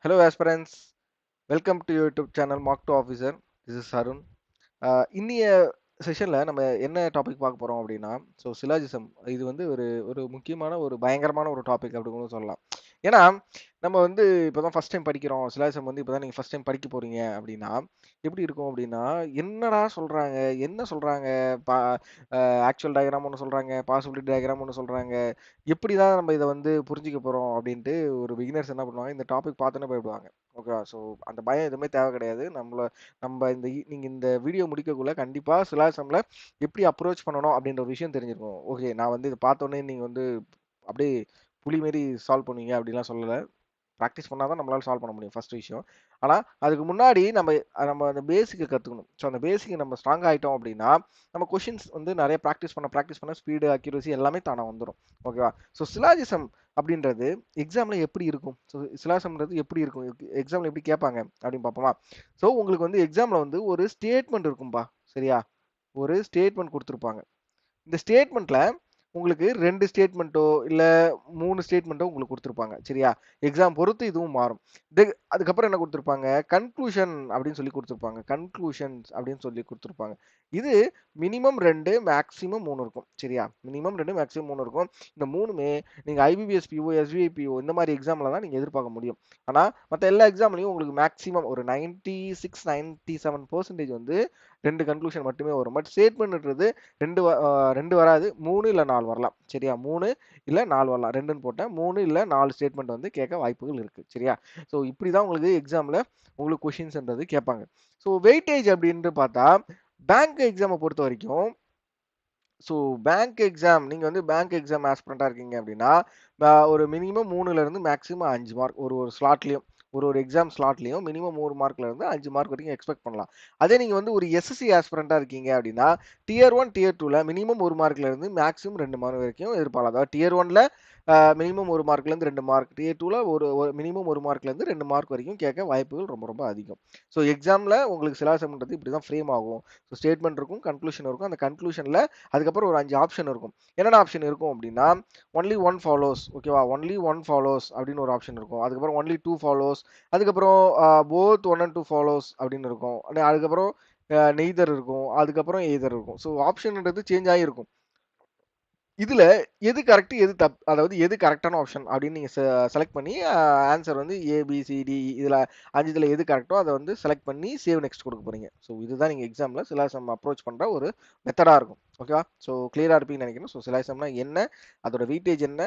Hello aspirants, welcome to your YouTube channel Mock to Officer. This is Harun. இன்னிய செஷன்ல நம்ம என்ன topic பார்க்க போறோம் அப்படின்னா, சிலாஜிசம் இது வந்து ஒரு ஒரு முக்கியமான ஒரு பயங்கரமான ஒரு டாபிக் அப்படின்னு கூட சொல்லலாம். ஏன்னா நம்ம வந்து இப்பதான் ஃபர்ஸ்ட் டைம் படிக்கிறோம். சிலாஜிசம் வந்து இப்பதான் நீங்க ஃபர்ஸ்ட் டைம் படிக்க போறீங்க அப்படின்னா எப்படி இருக்கும் அப்படின்னா, என்னடா சொல்றாங்க, என்ன சொல்றாங்க, ஆக்சுவல் டயக்ராம் ஒன்று சொல்றாங்க, பாசிபிலிட்டி டயக்ராம் ஒன்று சொல்றாங்க, எப்படிதான் நம்ம இதை வந்து புரிஞ்சுக்க போறோம் அப்படின்ட்டு ஒரு பிகினர்ஸ் என்ன பண்ணுவாங்க, இந்த டாபிக் பார்த்தோன்னே போயிடுவாங்க. ஓகேவா? ஸோ அந்த பயம் எதுவுமே தேவை கிடையாது. நம்ம நீங்க இந்த வீடியோ முடிக்கக்குள்ள கண்டிப்பா சிலாசம்ல எப்படி அப்ரோச் பண்ணணும் அப்படின்ற ஒரு விஷயம் தெரிஞ்சிருக்கும். ஓகே, நான் வந்து இதை பார்த்தோன்னே நீங்க வந்து அப்படியே புலி மாரி சால்வ் பண்ணுவீங்க அப்படிலாம் சொல்லல. ப்ராக்டிஸ் பண்ணா தான் நம்மளால சால்வ் பண்ண முடியும் ஃபர்ஸ்ட் விஷயம். ஆனா அதுக்கு முன்னாடி நம்ம நம்ம அந்த பேசிக்கை கத்துக்கணும். ஸோ அந்த பேசிக் நம்ம ஸ்ட்ராங் ஆயிட்டோம் அப்படின்னா நம்ம கொஷின்ஸ் வந்து நிறைய ப்ராக்டிஸ் பண்ண ஸ்பீடு அக்யூரசி எல்லாமே தானா வந்துடும். ஓகேவா? ஸோ சிலாஜிசம் அப்படின்றது எக்ஸாம்ல எப்படி இருக்கும்? ஸோ சிலாசம்ன்றது எப்படி இருக்கும்? எக்ஸாம்ல எப்படி கேட்பாங்க அப்படின்னு பார்ப்போமா? ஸோ உங்களுக்கு வந்து எக்ஸாம்ல வந்து ஒரு ஸ்டேட்மெண்ட் இருக்கும்பா. சரியா? ஒரு ஸ்டேட்மெண்ட் கொடுத்துருப்பாங்க. இந்த ஸ்டேட்மெண்ட்ல உங்களுக்கு 2 ஸ்டேட்மெண்ட்டோ இல்ல 3 ஸ்டேட்மெண்ட்டோ உங்களுக்கு குடுத்திருப்பாங்க. சரியா? எக்ஸாம் பொறுத்து இதுவும் மாறும். இது அதுக்கப்புறம் என்ன குடுத்திருப்பாங்க? கன்க்ளூஷன் அப்படின்னு சொல்லி குடுத்திருப்பாங்க. கன்க்ளூஷன்ஸ் அப்படின்னு சொல்லி குடுத்திருப்பாங்க. இது மினிமம் 2 மேக்ஸிமம் 3 இருக்கும். சரியா? மினிமம் 2 மேக்ஸிமம் 3 இருக்கும். இந்த 3மே நீங்க ஐபிபிஎஸ் பிஓ, எஸ்பிஐ பிஓ இந்த மாதிரி எக்ஸாம்ல தான் நீங்க எதிர்பார்க்க முடியும். ஆனா மத்த எல்லா எக்ஸாம்லயும் உங்களுக்கு மேக்ஸிமம் ஒரு 96, 97% வந்து 2 கன்க்ளூஷன் மட்டுமே வரும். பட் ஸ்டேட்மெண்ட்ன்றது 2 வராது. 3 இல்ல 4 வரலாம். சரியா? 3 இல்ல 4 வரலாம். 2ன்னு போட்டேன். 3 இல்ல 4 ஸ்டேட்மெண்ட் வந்து கேட்க வாய்ப்புகள் இருக்கு. சரியா? ஸோ இப்படிதான் உங்களுக்கு எக்ஸாம்ல உங்களுக்கு கொஷின்ஸ்ன்றது கேட்பாங்க. ஸோ வெயிட்டேஜ் அப்படின்ட்டு பார்த்தா பேங்க் எக்ஸாமை பொறுத்த வரைக்கும் பேங்க் எக்ஸாம் நீங்க வந்து பேங்க் எக்ஸாம் ஆஸ்பிரண்டா இருக்கீங்க அப்படின்னா ஒரு மினிமம் 3ல இருந்து மேக்ஸிமம் 5 மார்க் ஒரு ஒரு ஸ்லாட்லயும் ஒரு எக்ஸாம் ஸ்லாட்லயும் மினிமம் 3 மார்க்ல இருந்து 5 மார்க் வரைக்கும் எக்ஸ்பெக்ட் பண்ணலாம். அதே நீங்க வந்து ஒரு எஸ்எஸ்சி ஆஸ்பிரண்டா இருக்கீங்க அப்படின்னா டியர் 1 டியர் 2ல மினிமம் 1 மார்க்ல இருந்து மேக்ஸிமம் 2 மார்க் வரைக்கும் எதிர்பார்க்கலாம். அதாவது டியர் 1ல மினிமம் 1 மார்க்ல இருந்து 2 மார்க், டியர் 2ல மினிமம் 1 மார்க்ல இருந்து 2 மார்க் வரைக்கும் கேட்க வாய்ப்புகள் ரொம்ப ரொம்ப அதிகம். ஸோ எக்ஸாம்ல உங்களுக்கு சிலாசம்ன்றது இப்படிதான் ஃப்ரேம் ஆகும். ஸோ ஸ்டேட்மெண்ட் இருக்கும், கன்க்ளூஷன் இருக்கும். அந்த கன்க்ளூஷன்ல அதுக்கப்புறம் ஒரு 5 ஆப்ஷன் இருக்கும். என்னென்ன ஆப்ஷன் இருக்கும் அப்படின்னா ஒன்லி ஒன் ஃபாலோஸ். ஓகேவா? ஒன்லி ஒன் ஃபாலோஸ் அப்படின்னு ஒரு ஆப்ஷன் இருக்கும். அதுக்கப்புறம் ஒன்லி டூ ஃபாலோஸ். அதுக்கப்புறம் போத் 1 அண்ட் 2 ஃபாலோஸ் அப்படின்னு இருக்கும். அதுக்கப்புறம் நெய்தர் இருக்கும். அதுக்கப்புறம் எய்தர் இருக்கும். ஸோ ஆப்ஷன்ன்றது சேஞ்ச் ஆகிருக்கும். இதுல எது கரெக்ட் எது தப்பு, அதாவது எது கரெக்டான ஆப்ஷன் அப்படின்னு நீங்க செலக்ட் பண்ணி ஆன்சர் வந்து ஏபிசிடி இதுல 5 எது கரெக்டோ அதை வந்து செலக்ட் பண்ணி சேவ் நெக்ஸ்ட் கொடுக்க போறீங்க. ஸோ இதுதான் நீங்க எக்ஸாம்ல சிலாசம் அப்ரோச் பண்ற ஒரு மெத்தடா இருக்கும். ஓகேவா? ஸோ கிளியரா இருப்பீங்கன்னு நினைக்கிறேன். ஸோ சிலாசம்னா என்ன, அதோட வெயிட்டேஜ் என்ன,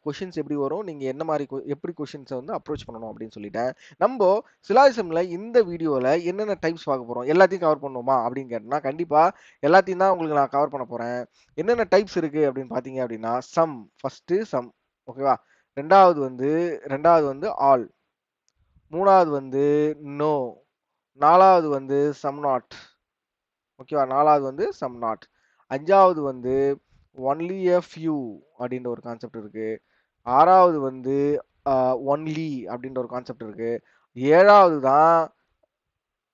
கொஷின்ஸ் எப்படி வரும், நீங்க என்ன மாதிரி எப்படி கொஷின்ஸை வந்து அப்ரோச் பண்ணணும் அப்படின்னு சொல்லிட்டேன். நம்ம சிலாசம்ல இந்த வீடியோல என்னென்ன டைப்ஸ் பார்க்க போறோம், எல்லாத்தையும் கவர் பண்ணுவோமா அப்படின்னு கேட்டோம்னா கண்டிப்பா எல்லாத்தையும் தான் உங்களுக்கு நான் கவர் பண்ண போறேன். என்னென்ன டைப்ஸ் இருக்கு அப்படின்னு பாத்தீங்க அப்படின்னா ஃபர்ஸ்ட் சம். ஓகேவா? ரெண்டாவது வந்து ஆல். மூணாவது வந்து நோ. நாலாவது வந்து சம் நாட். ஓகேவா? நாலாவது வந்து சம் நாட். அஞ்சாவது வந்து ஒன்லி எ ஃபியூ அப்படின்ற ஒரு கான்செப்ட் இருக்கு. ஆறாவது வந்து ஒன்லி அப்படின்ற ஒரு கான்செப்ட் இருக்கு. ஏழாவது தான்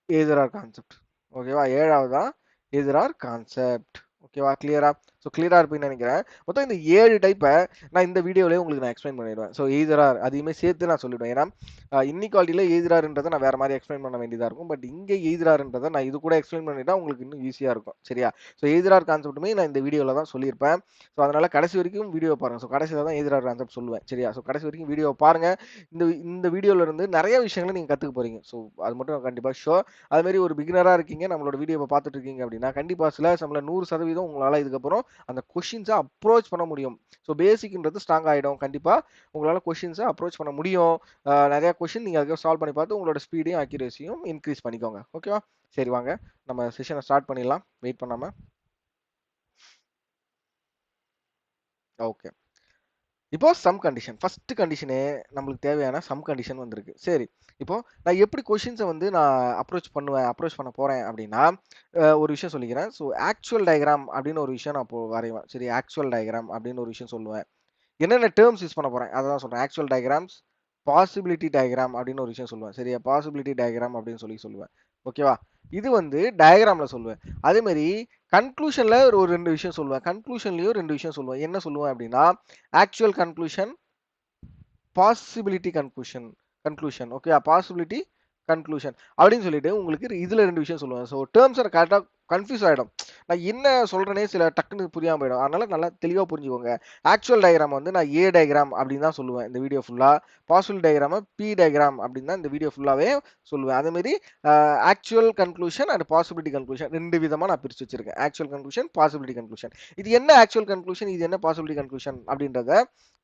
எதிரார் கான்செப்ட். ஓகேவா? ஏழாவது தான் எதிரார் கான்செப்ட். ஓகேவா? கிளியரா? ஸோ கிளியரா இருப்பீங்கன்னு நினைக்கிறேன். மொத்தம் இந்த 7 டைப்பை நான் இந்த வீடியோலயே உங்களுக்கு நான் எக்ஸ்பிளைன் பண்ணிடுவேன். ஸோ எய்தரார் அதையுமே சேர்த்து நான் சொல்லிடுவேன். ஏன்னா இன்இக்வாலிட்டியில எய்தரார்ன்றதை நான் வேற மாதிரி எக்ஸ்பிளைன் பண்ண வேண்டியதா இருக்கும். பட் இங்கே எய்தரார்ன்றதை நான் இது கூட எக்ஸ்பிளைன் பண்ணிட்டா உங்களுக்கு இன்னும் ஈஸியா இருக்கும். சரியா? ஸோ எய்தரார் கான்செப்ட்டுமே நான் இந்த வீடியோல தான் சொல்லியிருப்பேன். ஸோ அதனால கடைசி வரைக்கும் வீடியோ பாருங்க. ஸோ கடைசியில தான் எய்தரார் கான்செப்ட் சொல்லுவேன். சரியா? ஸோ கடைசி வரைக்கும் வீடியோ பாருங்க. இந்த இந்த வீடியோல இருந்து நிறைய விஷயங்களை நீங்க கத்துக்க போறீங்க. ஸோ அது மட்டும் கண்டிப்பா ஷோர். அது மாதிரி ஒரு பிகினரா இருக்கீங்க, நம்மளோட வீடியோவை பார்த்துட்டு இருக்கீங்க அப்படின்னா கண்டிப்பா சிலாசம்ல 100% உங்களால இதுக்கப்புறம் அந்த கொஷின்ஸை அப்ரோச் பண்ண முடியும். ஸோ பேசிக்ன்றது ஸ்ட்ராங் ஆகிடும். கண்டிப்பா உங்களால கொஷின்ஸை அப்ரோச் பண்ண முடியும். நிறைய கொஷின் நீங்க அதுக்கு சால்வ் பண்ணி பார்த்து உங்களோட ஸ்பீடையும் அக்யூரேசியும் இன்க்ரீஸ் பண்ணிக்கோங்க. ஓகேவா? சரி, வாங்க நம்ம செஷனை ஸ்டார்ட் பண்ணிடலாம் வெயிட் பண்ணாம. ஓகே, இப்போ சம் கண்டிஷன் ஃபர்ஸ்ட் கண்டிஷனே நம்மளுக்கு தேவையான சம் கண்டிஷன் வந்திருக்கு. சரி, இப்போ நான் எப்படி கொஷின்ஸை வந்து நான் அப்ரோச் பண்ண போறேன் அப்படின்னா ஒரு விஷயம் சொல்லிக்கிறேன். ஸோ ஆக்சுவல் டயக்ராம் அப்படின்னு ஒரு விஷயம் நான் இப்போ வரைவேன். சரி, ஆக்சுவல் டயக்ராம் அப்படின்னு ஒரு விஷயம் சொல்லுவேன். என்னென்ன டேர்ம்ஸ் யூஸ் பண்ண போறேன் அதான் சொல்றேன். ஆக்சுவல் டயக்ராம்ஸ், பாசிபிலிட்டி டயக்ராம் அப்படின்னு ஒரு விஷயம் சொல்லுவேன். சரியா? பாசிபிலிட்டி டயக்ராம் அப்படின்னு சொல்லுவேன். ஓகேவா? இது வந்து டயக்ராம்ல சொல்லுவேன். அதே மாதிரி கன்க்ளூஷன்ல ஒரு 2 விஷயம் சொல்லுவேன். கன்க்ளூஷன்லயும் 2 விஷயம் சொல்லுவேன். என்ன சொல்லுவேன் அப்படின்னா actual conclusion, possibility conclusion. Conclusion. Okay, possibility, conclusion அப்படின்னு சொல்லிட்டு உங்களுக்கு இதுல 2 விஷயம் சொல்லுவேன். ஸோ டெர்ம்ஸ் கரெக்ட்டா கன்ஃப்யூஸ் ஆயிடும். நான் என்ன சொல்றேனே சில டக்குன்னு புரியாம போயிடும். அதனால நல்லா தெளிவா புரிஞ்சுக்கோங்க. ஆக்சுவல் டயகிராம் வந்து நான் ஏ டயகிராம் அப்படின்னு தான் சொல்லுவேன் இந்த வீடியோ ஃபுல்லா. பாசிபிள் டயகிராம பி டயகிராம் அப்படின்னு தான் இந்த வீடியோ ஃபுல்லாவே சொல்லுவேன். அதே மாரி actual conclusion and possibility conclusion 2 விதமா நான் பிரிச்சு வச்சிருக்கேன். Actual conclusion, possibility conclusion. இது என்ன ஆக்சுவல் கன்க்ளூஷன், இது என்ன பாசிபிலிட்டி கன்க்ளூஷன் அப்படின்றத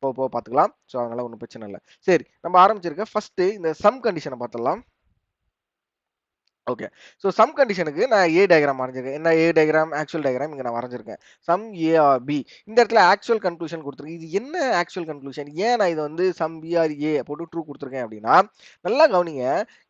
போக போக பார்த்துக்கலாம். ஸோ அதனால ஒண்ணும் பிரச்சனை இல்ல. சரி, நம்ம ஆரம்பிச்சிருக்க ஃபர்ஸ்ட் இந்த சம் கண்டிஷனை பார்த்துடலாம். ஓகே. ஸோ சம் கண்டிஷனுக்கு நான் ஏ டயகிராம் வரைஞ்சிருக்கேன். என்ன ஏ டயகிராம், ஆக்சுவல் டயகிராம் இங்க நான் வரைஞ்சிருக்கேன். Some A are B. இந்த இடத்துல ஆக்சுவல் கன்க்ளூஷன் குடுத்துருக்கு. இது என்ன ஆக்சுவல் கன்க்ளூஷன்? ஏன் நான் இத வந்து சம் பி ஆர் ஏ போட்டு ட்ரூ குடுத்துருக்கேன் அப்படின்னா, நல்லா கவனிங்க.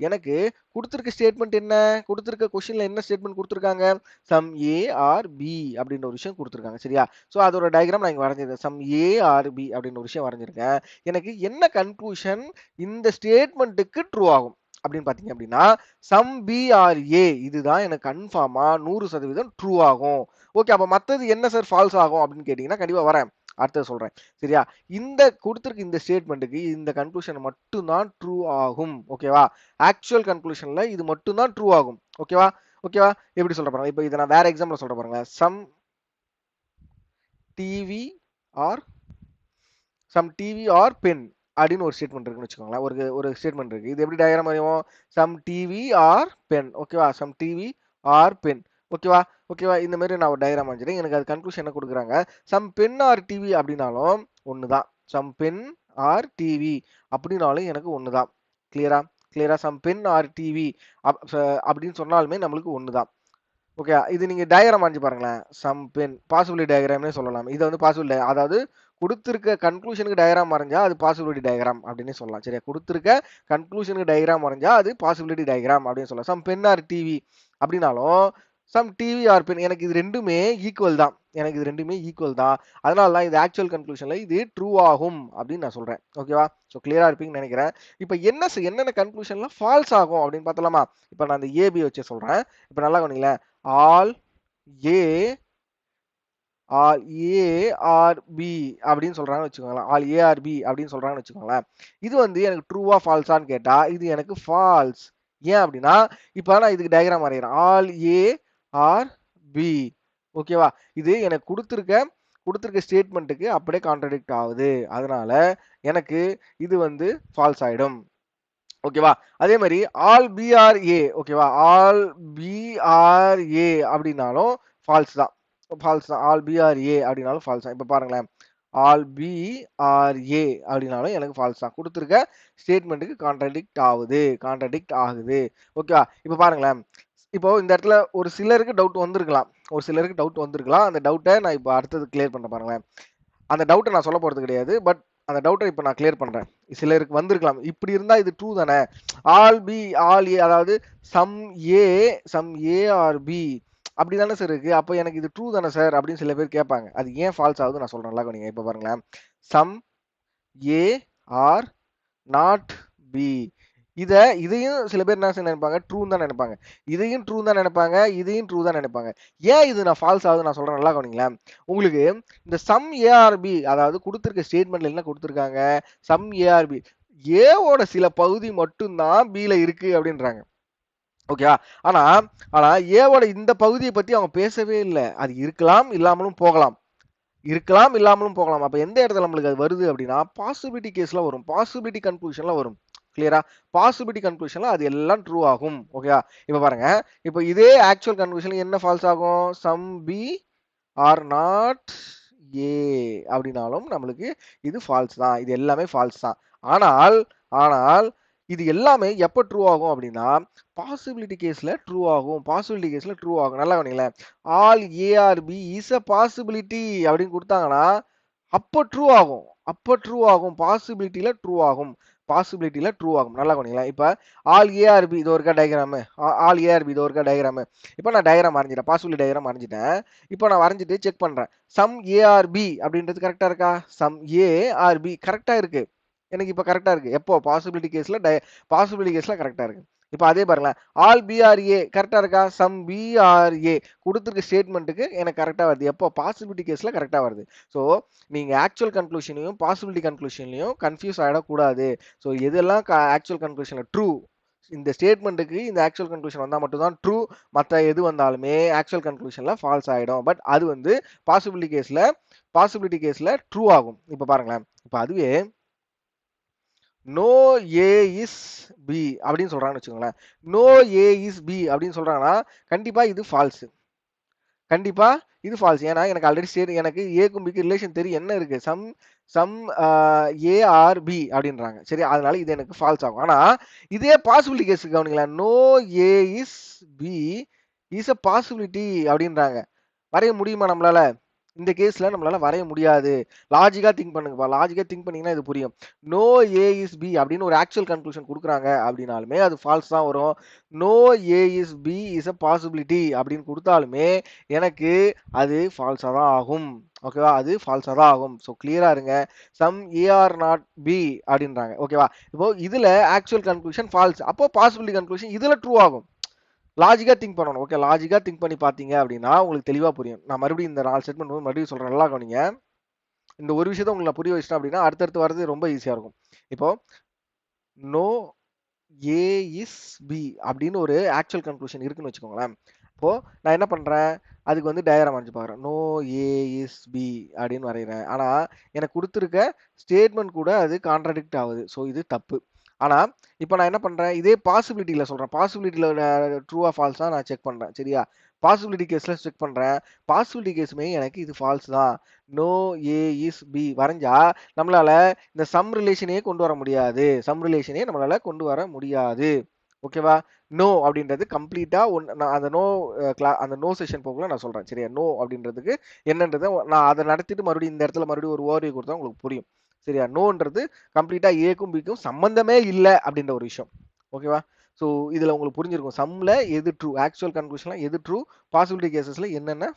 எனக்கு குடுத்திருக்க ஸ்டேட்மெண்ட் என்ன? குடுத்திருக்க கொஸ்டின்ல என்ன ஸ்டேட்மெண்ட் குடுத்திருக்காங்க? சம் ஏ ஆர் பி அப்படின்ற ஒரு விஷயம் குடுத்திருக்காங்க. சரியா? ஸோ அதோட டயகிராம் நான் இங்க வரைஞ்சிருக்கேன். சம் ஏ ஆர் பி அப்படின்ற ஒரு விஷயம் வரைஞ்சிருக்கேன். எனக்கு என்ன கன்க்ளூஷன் இந்த ஸ்டேட்மெண்ட்க்கு ட்ரூ ஆகும் அப்படின்னு பார்த்தீங்க அப்படின்னா, சம் பி ஆர் ஏ இதுதான் எனக்கு கன்ஃபார்மா 100% ட்ரூ ஆகும். ஓகே, அப்ப மத்தது என்ன சார் ஃபால்ஸ் ஆகும் அப்படின்னு கேட்டீங்கன்னா, கண்டிப்பா வரேன். அடுத்தது சொல்றேன். சரியா? இந்த குடுத்திருக்க இந்த ஸ்டேட்மென்ட்க்கு இந்த கன்க்ளூஷன் மட்டும் தான் ட்ரூ ஆகும். ஓகேவா? ஆக்சுவல் கன்க்ளூஷன்ல இது மட்டும் தான் ட்ரூ ஆகும். ஓகேவா? ஓகேவா? எப்படி சொல்றேன் பாருங்க. இப்போ இத நான் வேற எக்ஸாம்பிள்ல சொல்றேன் பாருங்க. TV are TV are pen அப்படின்னு ஒரு ஸ்டேட்மெண்ட் இருக்குன்னு வச்சுக்கோங்களேன். ஒரு ஒரு ஸ்டேட்மெண்ட் இருக்கு. இது எப்படி டயகிராம் வரையும்? Some TV are pen. ஓகேவா? Some TV are pen. ஓகேவா? ஓகேவா? இந்த மாதிரி நான் ஒரு டயகிராம் வரைஞ்சிட்டேன். எனக்கு அது கன்க்ளூஷன் என்ன குடுக்குறாங்க? சம் பென் ஆர் டிவி அப்படின்னாலும் ஒண்ணுதான். சம் பென் ஆர் டிவி அப்படின்னாலும் எனக்கு ஒண்ணுதான். கிளியரா? கிளியரா? சம் பென் ஆர் டிவி அப்படின்னு சொன்னாலுமே நம்மளுக்கு ஒண்ணுதான். ஓகே. இது நீங்க டயகிராம் வரைஞ்சு பாருங்களேன். சம் பென் பாசிபிலிட்டி டயகிராம்னே சொல்லலாம். இத வந்து அதாவது குடுத்திருக்க கன்க்ளூஷனுக்கு டயகிராம் வரைஞ்சா அது பாசிபிலிட்டி டயகிராம் அப்டின்னே சொல்லலாம். சரியா? குடுத்திருக்க கன்க்ளூஷனுக்கு டயகிராம் வரைஞ்சா அது பாசிபிலிட்டி டயகிராம் அப்டின்னு சொல்லலாம். சம் பென் ஆர் டிவி அப்டினாலும் சம் டிவி ஆர் பென் எனக்கு இது 2மே ஈக்குவல் தான். எனக்கு இது 2மே ஈக்குவல் தான். அதனால தான் இது ஆக்சுவல் கன்க்ளூஷன்ல இது ட்ரூ ஆகும் அப்டின்னு நான் சொல்றேன். ஓகேவா? சோ கிளியரா இருப்பீங்கன்னு நெனைக்கிறேன். இப்ப என்னென்ன கன்க்ளூஷன்ல ஃபால்ஸ் ஆகும் அப்டின்னு பார்த்தலாமா? இப்ப நான் அந்த ஏபி வச்சு சொல்றேன். இப்ப நல்லா கவனிங்களேன். All A all A are B அப்படின்னு சொல்றாங்கன்னு வச்சுக்கோங்களேன். ஆல் ஏ ஆர் பி அப்படின்னு சொல்றாங்கன்னு வச்சுக்கோங்களேன். இது வந்து எனக்கு ட்ரூவா ஃபால்ஸான்னு கேட்டா இது எனக்கு ஃபால்ஸ். ஏன் அப்படின்னா இப்ப நான் இதுக்கு டயகிராம் வரைகிறேன். All A are B. ஓகேவா? இது எனக்கு கொடுத்திருக்க ஸ்டேட்மெண்ட்டுக்கு அப்படியே கான்ட்ரடிக்ட் ஆகுது. அதனால எனக்கு இது வந்து ஃபால்ஸ் ஆயிடும். ஓகேவா? அதே மாதிரி ஆல் பி ஆர் ஏ. ஓகேவா? ஆல் பி ஆர் ஏ அப்படின்னாலும் ஃபால்ஸ் தான். ஃபால்ஸ் தான். ஆல் பி ஆர் ஏ அப்படின்னாலும் ஃபால்ஸ் தான். இப்ப பாருங்களேன். ஆல் பி ஆர் ஏ அப்படின்னாலும் எனக்கு ஃபால்ஸ் தான். குடுத்திருக்க ஸ்டேட்மெண்ட்டுக்கு கான்ட்ரடிக்ட் ஆகுது. ஓகேவா? இப்ப பாருங்களேன். இப்போ இந்த இடத்துல ஒரு சிலருக்கு டவுட் வந்திருக்கலாம். அந்த டவுட்ட நான் இப்ப அடுத்தது கிளியர் பண்றேன் பாருங்களேன். அந்த டவுட்ட நான் சொல்லப் போறது கிடையாது. பட் அந்த டவுட்ட இப்ப நான் கிளியர் பண்றேன். சிலருக்கு வந்திருக்கலாம். இப்படி இருந்தா இது ட்ரூ தானே? ஆல் பி ஆல் ஏ அதாவது some A some A are B அப்படிதானே சார் இருக்கு. அப்ப எனக்கு இது ட்ரூ தானே சார் அப்படின்னு சில பேர் கேட்பாங்க. அது ஏன் ஃபால்ஸ் ஆகுது நான் சொல்றேன். நல்லா கவனிங்க. இப்ப பாருங்களேன். Some A are not B. இதையும் சில பேர் என்ன நினைப்பாங்க? ட்ரூன்னு தான் நினைப்பாங்க. இதையும் ட்ரூ தான் நினைப்பாங்க. இதையும் ட்ரூ தான் நினைப்பாங்க. ஏன் இது நான் ஃபால்ஸ் ஆகுது நான் சொல்றேன். நல்லா கவனிங்களேன். உங்களுக்கு இந்த சம் ஏஆர்பி அதாவது குடுத்திருக்க ஸ்டேட்மெண்ட்ல என்ன குடுத்திருக்காங்க? சம் ஏஆர்பி ஏவோட சில பகுதி மட்டும் தான் பில இருக்கு அப்படின்றாங்க. ஓகேவா? ஆனா ஆனா ஏவோட இந்த பகுதியை பத்தி அவங்க பேசவே இல்ல. அது இருக்கலாம், இல்லாமலும் போகலாம். அப்ப எந்த இடத்துல நம்மளுக்கு அது வருது அப்படின்னா, பாசிபிலிட்டி கேஸ்ல வரும். பாசிபிலிட்டி கன்க்ளூஷன்ல வரும். கிளியரா? பாசிபிலிட்டி கன்க்ளூஷன்ல அது எல்லாம் ட்ரூ ஆகும். ஓகேவா? இப்ப பாருங்க. இப்ப இதே ஆக்சுவல் கன்க்ளூஷன்ல என்ன ஃபால்ஸ் ஆகும்? சம் பி ஆர் நாட் ஏ அப்படின்னாலும் நம்மளுக்கு இது ஃபால்ஸ் தான். இது எல்லாமே ஃபால்ஸ் தான். ஆனால் ஆனால் இது எல்லாமே எப்ப ட்ரூ ஆகும் அப்படின்னா, பாசிபிலிட்டி கேஸ்ல ட்ரூ ஆகும். நல்லா கவனிங்களேன். All A are B is a possibility அப்படின்னு குடுத்தாங்கன்னா, அப்ப ட்ரூ ஆகும். பாசிபிலிட்டில ட்ரூ ஆகும். நல்லா கவனிங்களேன். இப்ப ஆல் ஏஆர்பி இதோ இருக்கா டயகிராமு. ஆல் ஏஆர்பி இதோ இருக்கா டயகிராமு. இப்ப நான் டயகிராம் வரைஞ்சிட்டேன். பாசிபிலிட்டி டயகிராம் வரைஞ்சிட்டேன். இப்ப நான் வரைஞ்சிட்டு செக் பண்றேன். சம் ஏஆர்பி அப்படின்றது கரெக்ட்டா இருக்கா? சம் ஏஆர்பி கரெக்ட்டா இருக்கு. எனக்கு இப்ப கரெக்ட்டா இருக்கு. எப்போ? பாசிபிலிட்டி கேஸ்ல கரெக்ட்டா இருக்கு. இப்போ அதே பாருங்களேன், ஆல் பிஆர்ஏ கரெக்டா இருக்கா? சம் பிஆர்ஏ குடுத்திருக்க ஸ்டேட்மெண்ட்டுக்கு எனக்கு கரெக்டா வருது. எப்போ? பாசிபிலிட்டி கேஸ்ல கரெக்டா வருது. ஸோ நீங்க ஆக்சுவல் கன்க்ளூஷனையும் பாசிபிலிட்டி கன்க்ளூஷன்லயும் கன்ஃபியூஸ் ஆயிடக்கூடாது. ஸோ எதெல்லாம் ஆக்சுவல் கன்க்ளூஷன்ல ட்ரூ, இந்த ஸ்டேட்மெண்ட்டுக்கு இந்த ஆக்சுவல் கன்க்ளூஷன் வந்தா மட்டும் தான் ட்ரூ. மத்த எது வந்தாலுமே ஆக்சுவல் கன்க்ளூஷன்ல ஃபால்ஸ் ஆயிடும். பட் அது வந்து பாசிபிலிட்டி கேஸ்ல ட்ரூ ஆகும். இப்போ பாருங்களேன், இப்போ அதுவே நோ ஏ இஸ் பி அப்படின்னு சொல்றாங்கன்னு வச்சுக்கோங்களேன். நோ ஏ இஸ் பி அப்படின்னு சொல்றாங்கன்னா கண்டிப்பா இது ஃபால்ஸ். கண்டிப்பா இது ஃபால்ஸ். ஏன்னா எனக்கு ஆல்ரெடி எனக்கு ஏக்கும் பிக்கு ரிலேஷன் தெரியும். என்ன இருக்கு? Some some A are B அப்படின்றாங்க. சரி, அதனால இது எனக்கு ஃபால்ஸ் ஆகும். ஆனா இதே பாசிபிலிட்டி கேஸ் கவனிங்களேன். No A is B is a possibility அப்படின்றாங்க. வரைய முடியுமா நம்மளால? இந்த கேஸ்ல நம்மளால வரைய முடியாது. லாஜிக்கா திங்க் பண்ணுங்கப்பா. லாஜிக்கா திங்க் பண்ணீங்கன்னா இது புரியும். நோ ஏ இஸ் பி அப்படின்னு ஒரு ஆக்சுவல் கன்க்ளூஷன் குடுக்குறாங்க அப்படின்னாலுமே அது ஃபால்ஸ் தான் வரும். No A is B is a possibility அப்படின்னு குடுத்தாலுமே எனக்கு அது ஃபால்ஸா தான் ஆகும். ஓகேவா? அது ஃபால்ஸா தான் ஆகும். ஸோ கிளியரா இருங்க. Some A are not B அப்படின்றாங்க. ஓகேவா? இப்போ இதுல ஆக்சுவல் கன்க்ளூஷன் ஃபால்ஸ். அப்போ பாசிபிலிட்டி கன்க்ளூஷன் இதுல ட்ரூ ஆகும். லாஜிக்கா திங்க் பண்ணணும். ஓகே, லாஜிக்கா திங்க் பண்ணி பார்த்தீங்க அப்படின்னா உங்களுக்கு தெளிவா புரியும். நான் மறுபடியும் இந்த 4 ஸ்டேட்மெண்ட் மறுபடியும் சொல்றேன். நல்லா கவனிங்க. இந்த ஒரு விஷயத்த உங்களுக்கு நான் புரிய வச்சிட்டேன் அப்படின்னா அடுத்தடுத்து வர்றது ரொம்ப ஈஸியா இருக்கும். இப்போ நோ ஏ இஸ் பி அப்படின்னு ஒரு ஆக்சுவல் கன்க்ளூஷன் இருக்குன்னு வச்சுக்கோங்களேன். இப்போ நான் என்ன பண்றேன்? அதுக்கு வந்து டயக்ராம் வரைஞ்சு பார்க்குறேன். நோ ஏ இஸ் பி அப்படின்னு வரைகிறேன். ஆனா எனக்கு கொடுத்துருக்க ஸ்டேட்மெண்ட் கூட அது கான்ட்ராடிக்ட் ஆகுது. ஸோ இது தப்பு. ஆனா இப்போ நான் என்ன பண்றேன்? இதே பாசிபிலிட்டியில சொல்றேன். பாசிபிலிட்டியில ட்ரூவா ஃபால்ஸா நான் செக் பண்றேன். சரியா? பாசிபிலிட்டி கேஸ்ல செக் பண்றேன். பாசிபிலிட்டி கேஸுமே எனக்கு இது ஃபால்ஸ் தான். நோ ஏ இஸ் பி வரைஞ்சா நம்மளால இந்த சம் ரிலேஷனையே கொண்டு வர முடியாது. சம் ரிலேஷனையே நம்மளால கொண்டு வர முடியாது. ஓகேவா? நோ அப்படின்றது கம்ப்ளீட்டா நான் அந்த அந்த நோ செஷன் போகல நான் சொல்றேன். சரியா? நோ அப்படின்றதுக்கு என்னன்றதை நான் அதை நடத்திட்டு மறுபடியும் இந்த இடத்துல மறுபடியும் ஒரு ஓவர்வியூ கொடுத்தா உங்களுக்கு புரியும். சரியா? நோன்றது கம்ப்ளீட்டா ஏக்கும் பிக்கும் சம்பந்தமே இல்லை அப்படின்ற ஒரு விஷயம். ஓகேவா? ஸோ இதுல உங்களுக்கு புரிஞ்சிருக்கும். சம்ல எது ட்ரூ, ஆக்சுவல் கன்க்ளூஷன்ல எது ட்ரூ, பாசிபிலிட்டி கேசஸ்ல என்னென்ன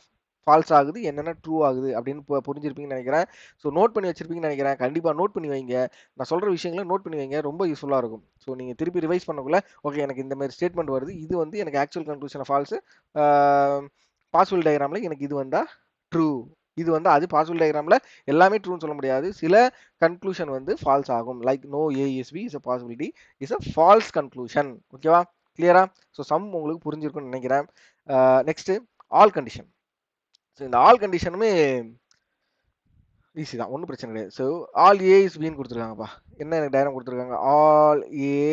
ஃபால்ஸ் ஆகுது, என்னென்ன ட்ரூ ஆகுது அப்படின்னு புரிஞ்சிருப்பீங்கன்னு நினைக்கிறேன். ஸோ நோட் பண்ணி வச்சிருப்பீங்கன்னு நினைக்கிறேன். கண்டிப்பா நோட் பண்ணி வைங்க. நான் சொல்ற விஷயங்களை நோட் பண்ணி வைங்க. ரொம்ப யூஸ்ஃபுல்லா இருக்கும். ஸோ நீங்க திருப்பி ரிவைஸ் பண்ணக்குள்ள ஓகே, எனக்கு இந்த மாதிரி ஸ்டேட்மெண்ட் வருது. இது வந்து எனக்கு ஆக்சுவல் கன்க்ளூஷன் ஃபால்ஸ். பாசிபிள் டயக்ராம்ல எனக்கு இது வந்தா ட்ரூ. இது வந்து அது பாசிபிள் டயக்ராம்ல எல்லாமே ட்ரூன்னு சொல்ல முடியாது. சில கன்க்ளூஷன் வந்து ஃபால்ஸ் ஆகும். Like no A is B is a possibility is a false conclusion. ஓகேவா? கிளியரா? ஸோ சம் உங்களுக்கு புரிஞ்சிருக்கும்னு நினைக்கிறேன். Next all condition. ஸோ இந்த ஆல் கண்டிஷனுமே ஈஸி தான், ஒன்றும் பிரச்சனை கிடையாது. ஸோ ஆல் ஏ இஸ் பின்னு கொடுத்துருக்காங்கப்பா. என்ன எனக்கு டயக்ராம் கொடுத்துருக்காங்க? ஆல் ஏ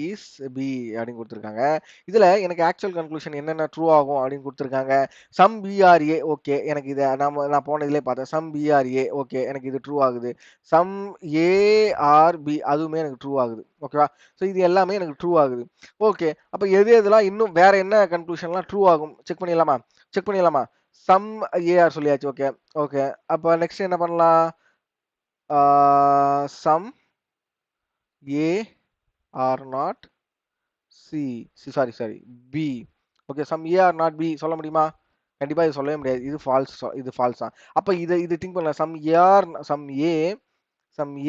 இஸ் பி அப்படின்னு கொடுத்துருக்காங்க. இதில் எனக்கு ஆக்சுவல் கன்க்ளூஷன் என்னென்ன ட்ரூ ஆகும் அப்படின்னு கொடுத்துருக்காங்க. சம் பிஆர்ஏ ஓகே, எனக்கு இதை நான் போன இதிலே பார்த்தேன். சம் பிஆர்ஏ ஓகே, எனக்கு இது ட்ரூ ஆகுது. சம் ஏஆர்பி அதுவுமே எனக்கு ட்ரூ ஆகுது. ஓகேவா? ஸோ இது எல்லாமே எனக்கு ட்ரூ ஆகுது. ஓகே, அப்போ எது எதுலாம் இன்னும் வேற என்ன கன்க்ளூஷன்லாம் ட்ரூ ஆகும் செக் பண்ணிடலாமா? செக் பண்ணிடலாமா? சம் ஏஆர் சொல்லியாச்சு. ஓகே. ஓகே, அப்போ நெக்ஸ்ட் என்ன பண்ணலாம்? Some A are not C sorry sorry B. Okay, some A are not B சொல்ல முடியுமா? கண்டிப்பா இது சொல்லவே முடியாது. இது ஃபால்ஸ். இது ஃபால்ஸ் தான். அப்ப இது திங்க் பண்ணலாம். சம்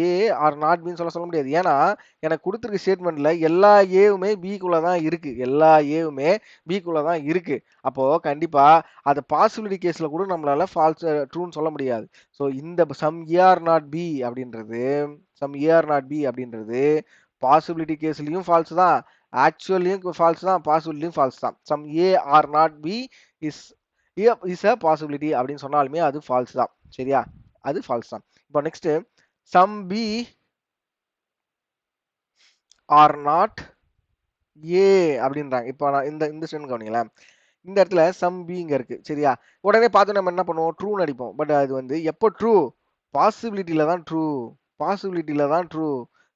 ஏ ஆர் நாட் பின்னு சொல்ல முடியாது. ஏன்னா எனக்கு கொடுத்துருக்க ஸ்டேட்மெண்ட்ல எல்லா ஏவுமே பிக்குள்ள தான் இருக்கு. எல்லா ஏவுமே பிக்குள்ள தான் இருக்கு. அப்போ கண்டிப்பா அது பாசிபிலிட்டி கேஸ்ல கூட நம்மளால ஃபால்ஸ் ட்ரூன்னு சொல்ல முடியாது. ஸோ இந்த சம் ஏஆர் நாட் பி அப்படின்றது பாசிபிலிட்டி கேஸ்லயும் ஃபால்ஸ் தான், ஆக்சுவலியும் ஃபால்ஸ் தான், பாசிபிலிட்டியும் ஃபால்ஸ் தான். Some A are not B is is a possibility அப்படின்னு சொன்னாலுமே அது ஃபால்ஸ் தான். சரியா? அது ஃபால்ஸ் தான். இப்போ next some B are not A அப்படின்றாங்க. இப்போ நான் இந்த ஸ்டேட்மெண்ட் கவனிங்களேன். இந்த இடத்துல சம் பி இங்க இருக்கு. சரியா? உடனே பார்த்து நம்ம என்ன பண்ணுவோம்? ட்ரூன்னு அடிப்போம். பட் அது வந்து எப்போ ட்ரூ? பாசிபிலிட்டியில தான் ட்ரூ. பாசிபிலிட்டியில தான் ட்ரூ.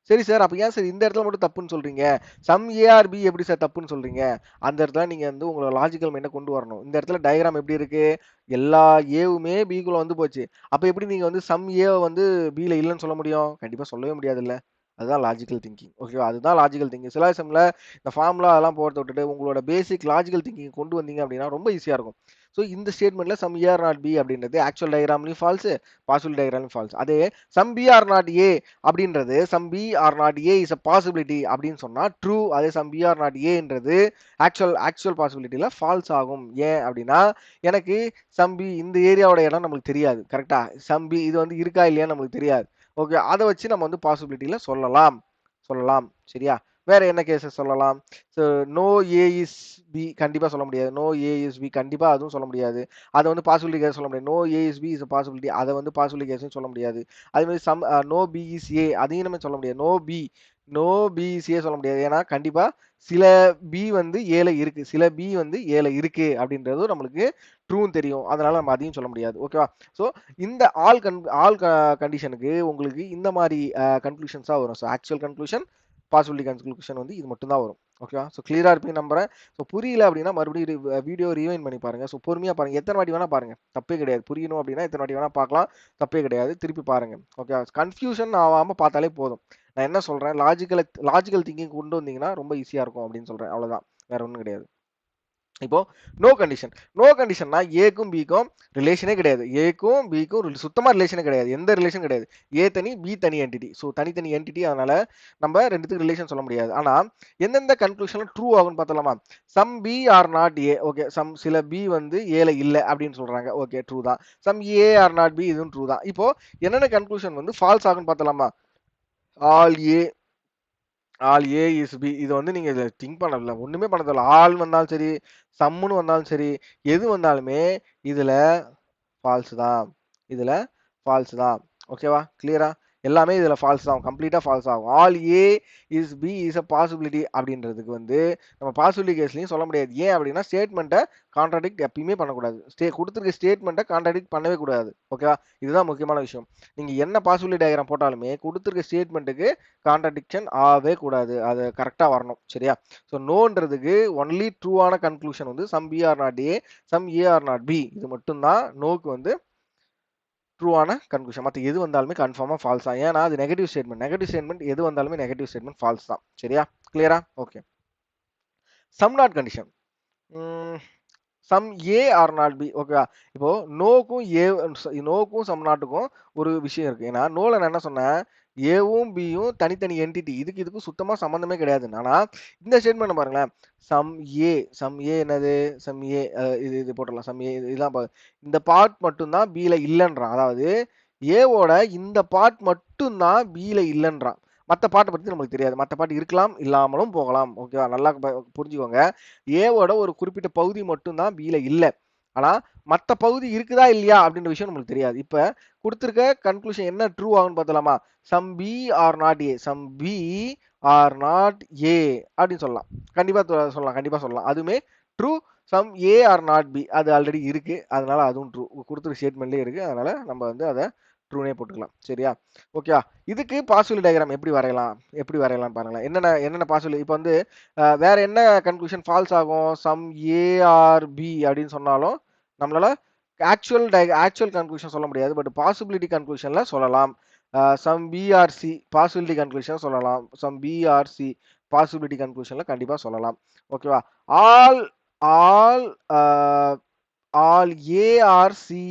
சரி சார், அப்ப ஏன் சார் இந்த இடத்துல மட்டும் தப்புன்னு சொல்றீங்க? சம் ஏஆர் பி எப்படி சார் தப்புன்னு சொல்றீங்க? அந்த இடத்துல நீங்க வந்து உங்களோட லாஜிக்கல் மைண்ட கொண்டு வரணும். இந்த இடத்துல டயகிராம் எப்படி இருக்கு? எல்லா ஏவுமே பிக்குள்ள வந்து போச்சு. அப்ப எப்படி நீங்க வந்து சம் ஏ வந்து பில இல்லைன்னு சொல்ல முடியும்? கண்டிப்பா சொல்லவே முடியாதுல்ல. அதுதான் லாஜிக்கல் திங்கிங். ஓகேவா? அதுதான் லாஜிக்கல் திங்கிங். சிலாசிசம்ல இந்த ஃபார்முலா அதெல்லாம் போறத விட்டுட்டு உங்களோட பேசிக் லாஜிக்கல் திங்கிங் கொண்டு வந்தீங்க அப்படின்னா ரொம்ப ஈஸியா இருக்கும். ஸோ இந்த ஸ்டேட்மெண்ட்ல some A are not B அப்படின்றது ஆக்சுவல் டயக்ராம்லயும் ஃபால்ஸ், பாசிபிள் டயக்ராம்லயும் ஃபால்ஸ். அதே some B are not A அப்படின்றது some B are not A is a possibility அப்படின்னு சொன்னா ட்ரூ. அதே சம் பி ஆர் நாட் ஏன்றது ஆக்சுவல் பாசிபிலிட்டியில ஃபால்ஸ் ஆகும். ஏன் அப்படின்னா எனக்கு சம் பி இந்த ஏரியாவோட இடம் நம்மளுக்கு தெரியாது. கரெக்டா? சம் பி இது வந்து இருக்கா இல்லையான்னு நம்மளுக்கு தெரியாது. ஓகே, அதை வச்சு நம்ம வந்து பாசிபிலிட்டியில சொல்லலாம் சரியா? வேற என்ன கேசஸ் சொல்லலாம்? So no A is B கண்டிப்பா சொல்ல முடியாது. நோ ஏ இஸ் பி கண்டிப்பா அதுவும் சொல்ல முடியாது. அதை வந்து பாசிபிலிட்டி கேஸ் சொல்ல முடியாது. No A is B is possibility அதை வந்து பாசிபிலிட்டி கேஸ் சொல்ல முடியாது. அதே மாதிரி நோ பி இஸ் ஏ அதையும் நம்ம சொல்ல முடியாது. நோ பி இஸ் ஏ சொல்ல முடியாது. ஏன்னா கண்டிப்பா சில பி வந்து ஏல இருக்கு, சில பி வந்து ஏல இருக்கு அப்படின்றதும் நம்மளுக்கு ட்ரூன்னு தெரியும். அதனால நம்ம அதையும் சொல்ல முடியாது. ஓகேவா? ஸோ இந்த ஆல் கண்டிஷனுக்கு உங்களுக்கு இந்த மாதிரி கன்க்ளூஷன்ஸா வரும். So actual conclusion, possibility conclusion வந்து இது மட்டும் தான் வரும். ஓகேவா? ஸோ கிளியரா இருப்பீங்க நம்புறேன். ஸோ புரியல அப்படின்னா மறுபடியும் வீடியோ ரீவைண்ட் பண்ணி பாருங்க. ஸோ பொறுமையா பாருங்க. எத்தனை வாட்டி வேணா பாருங்க, தப்பே கிடையாது. புரியணும் அப்படின்னா எத்தனை வாட்டி வேணா பார்க்கலாம், தப்பே கிடையாது. திருப்பி பாருங்க. ஓகே, கன்ஃபியூஷன் ஆகாம பார்த்தாலே போதும். நான் என்ன சொல்றேன், லாஜிக்கல் திங்கிங் கொண்டு வந்தீங்கன்னா ரொம்ப ஈஸியா இருக்கும் அப்படின்னு சொல்றேன். அவ்வளவுதான், வேற ஒன்றும் கிடையாது. இப்போ நோ கண்டிஷன்னா ஏக்கும் பிக்கும் ரிலேஷனே கிடையாது. ஏக்கும் பிக்கும் சுத்தமா ரிலேஷனே கிடையாது. எந்த ரிலேஷன் கிடையாது. ஏ தனி பி தனி என்டிட்டி. ஸோ தனித்தனி என்டிட்டி, அதனால நம்ம ரெண்டுத்துக்கு ரிலேஷன் சொல்ல முடியாது. ஆனா எந்தெந்த கன்க்ளூஷன்ல ட்ரூ ஆகும்னு பார்த்தலாமா? Some B are not A. Okay, சில பி வந்து ஏல இல்ல அப்படின்னு சொல்றாங்க. ஓகே, ட்ரூ தான். Some A are not B, இதுவும் ட்ரூ தான். இப்போ என்னென்ன கன்க்ளூஷன் வந்து ஃபால்ஸ் ஆகும்னு பார்த்தலாமா? All A is B. இது வந்து நீங்க திங்க் பண்ணல, ஒண்ணுமே பண்ண தேவையில்ல. ஆல் வந்தாலும் சரி, சம்முன்னு வந்தாலும் சரி, எது வந்தாலுமே இதுல ஃபால்ஸ் தான். இதுல ஃபால்ஸ் தான். ஓகேவா? கிளியரா? எல்லாமே இதுல ஃபால்ஸ் தான். கம்ப்ளீட்டா ஃபால்ஸ் ஆகும். All A is B is a possibility அப்படின்றதுக்கு வந்து நம்ம பாசிபிலிட்டி கேஸ்லயும் சொல்ல முடியாது. ஏன் அப்படின்னா ஸ்டேட்மெண்ட்டை கான்ட்ராடிக்ட் எப்பயுமே பண்ணக்கூடாது. கொடுத்துருக்க ஸ்டேட்மெண்ட்டை கான்ட்ராடிக்ட் பண்ணவே கூடாது. ஓகேவா? இதுதான் முக்கியமான விஷயம். நீங்க என்ன பாசிபிலிட்டி டயக்ராம் போட்டாலுமே கொடுத்துருக்க ஸ்டேட்மெண்ட்டுக்கு கான்ட்ராடிக்ஷன் ஆகவே கூடாது. அது கரெக்டா வரணும். சரியா? ஸோ நோன்றதுக்கு ஒன்லி ட்ரூவான கன்க்ளூஷன் வந்து some B are not A, some A are not B. இது மட்டும்தான் நோக்கு வந்து ட்ரூவான கன்க்ளூஷன். மற்ற எது வந்தாலுமே கன்ஃபார்மா ஃபால்ஸ் தான். ஏன்னா அது நெகட்டிவ் ஸ்டேட்மெண்ட் எது வந்தாலுமே நெகட்டிவ் ஸ்டேட்மெண்ட் ஃபால்ஸ் தான். சரியா? கிளியரா? Okay. Some not condition. Some A are not B. ஓகேவா? இப்போ நோக்கும் சம் நாட்டுக்கும் ஒரு விஷயம் இருக்கு. ஏன்னா நோல நான் என்ன சொன்னேன், ஏவும் பியும் தனித்தனி என்டிட்டி, இதுக்கும் சுத்தமா சம்பந்தமே கிடையாது. ஆனா இந்த ஸ்டேட்மெண்ட் பாருங்களேன், சம் சம் ஏ என்னது, சம் ஏ இது போட்டுடலாம். சம் ஏ இதெல்லாம் இந்த பார்ட் மட்டும் தான் பில இல்லைன்றான். அதாவது ஏவோட இந்த பார்ட் மட்டும் தான் பில இல்லைன்றான். மற்ற பாட்டை பத்தி நமக்கு தெரியாது. மற்ற பாட்டு இருக்கலாம், இல்லாமலும் போகலாம். ஓகேவா? நல்லா புரிஞ்சுக்கோங்க. ஏவோட ஒரு குறிப்பிட்ட பகுதி மட்டும் தான் பில இல்ல. ஆனா மத்த பகுதி இருக்குதா இல்லையா அப்படின்ற விஷயம் நம்மளுக்கு தெரியாது. இப்ப கொடுத்திருக்க கன்க்ளூஷன் என்ன ட்ரூ ஆகும்னு பார்த்தலாமா? Some B are not A, some B are not A அப்படின்னு சொல்லலாம். கண்டிப்பா சொல்லலாம். அதுவுமே true. Some A are not B அது ஆல்ரெடி இருக்கு, அதனால அதுவும் ட்ரூ. கொடுத்துருக்க ஸ்டேட்மெண்ட்லயே இருக்கு, அதனால நம்ம வந்து அதை ட்ரூனே போட்டுக்கலாம். சரியா? ஓகே, இதுக்கு பாசிபிலிட்டி டயக்ராம் எப்படி வரையலாம் பாருங்களேன். என்னென்ன பாசிபிலிட்டி இப்போ வந்து வேற என்ன கன்க்ளூஷன் ஃபால்ஸ் ஆகும்? சம் ஏ ஆர் பி அப்படின்னு சொன்னாலும் நம்மளால ஆக்சுவல் கன்க்ளூஷன் சொல்ல முடியாது. பட் பாசிபிலிட்டி கன்க்ளூஷன்ல சொல்லலாம். சம் பிஆர்சி பாசிபிலிட்டி கன்க்ளூஷன் சொல்லலாம். சம் பிஆர்சி பாசிபிலிட்டி கன்க்ளூஷன்ல கண்டிப்பா சொல்லலாம். ஓகேவா? ஆல் ஆல் ஆல் ஏஆர்சி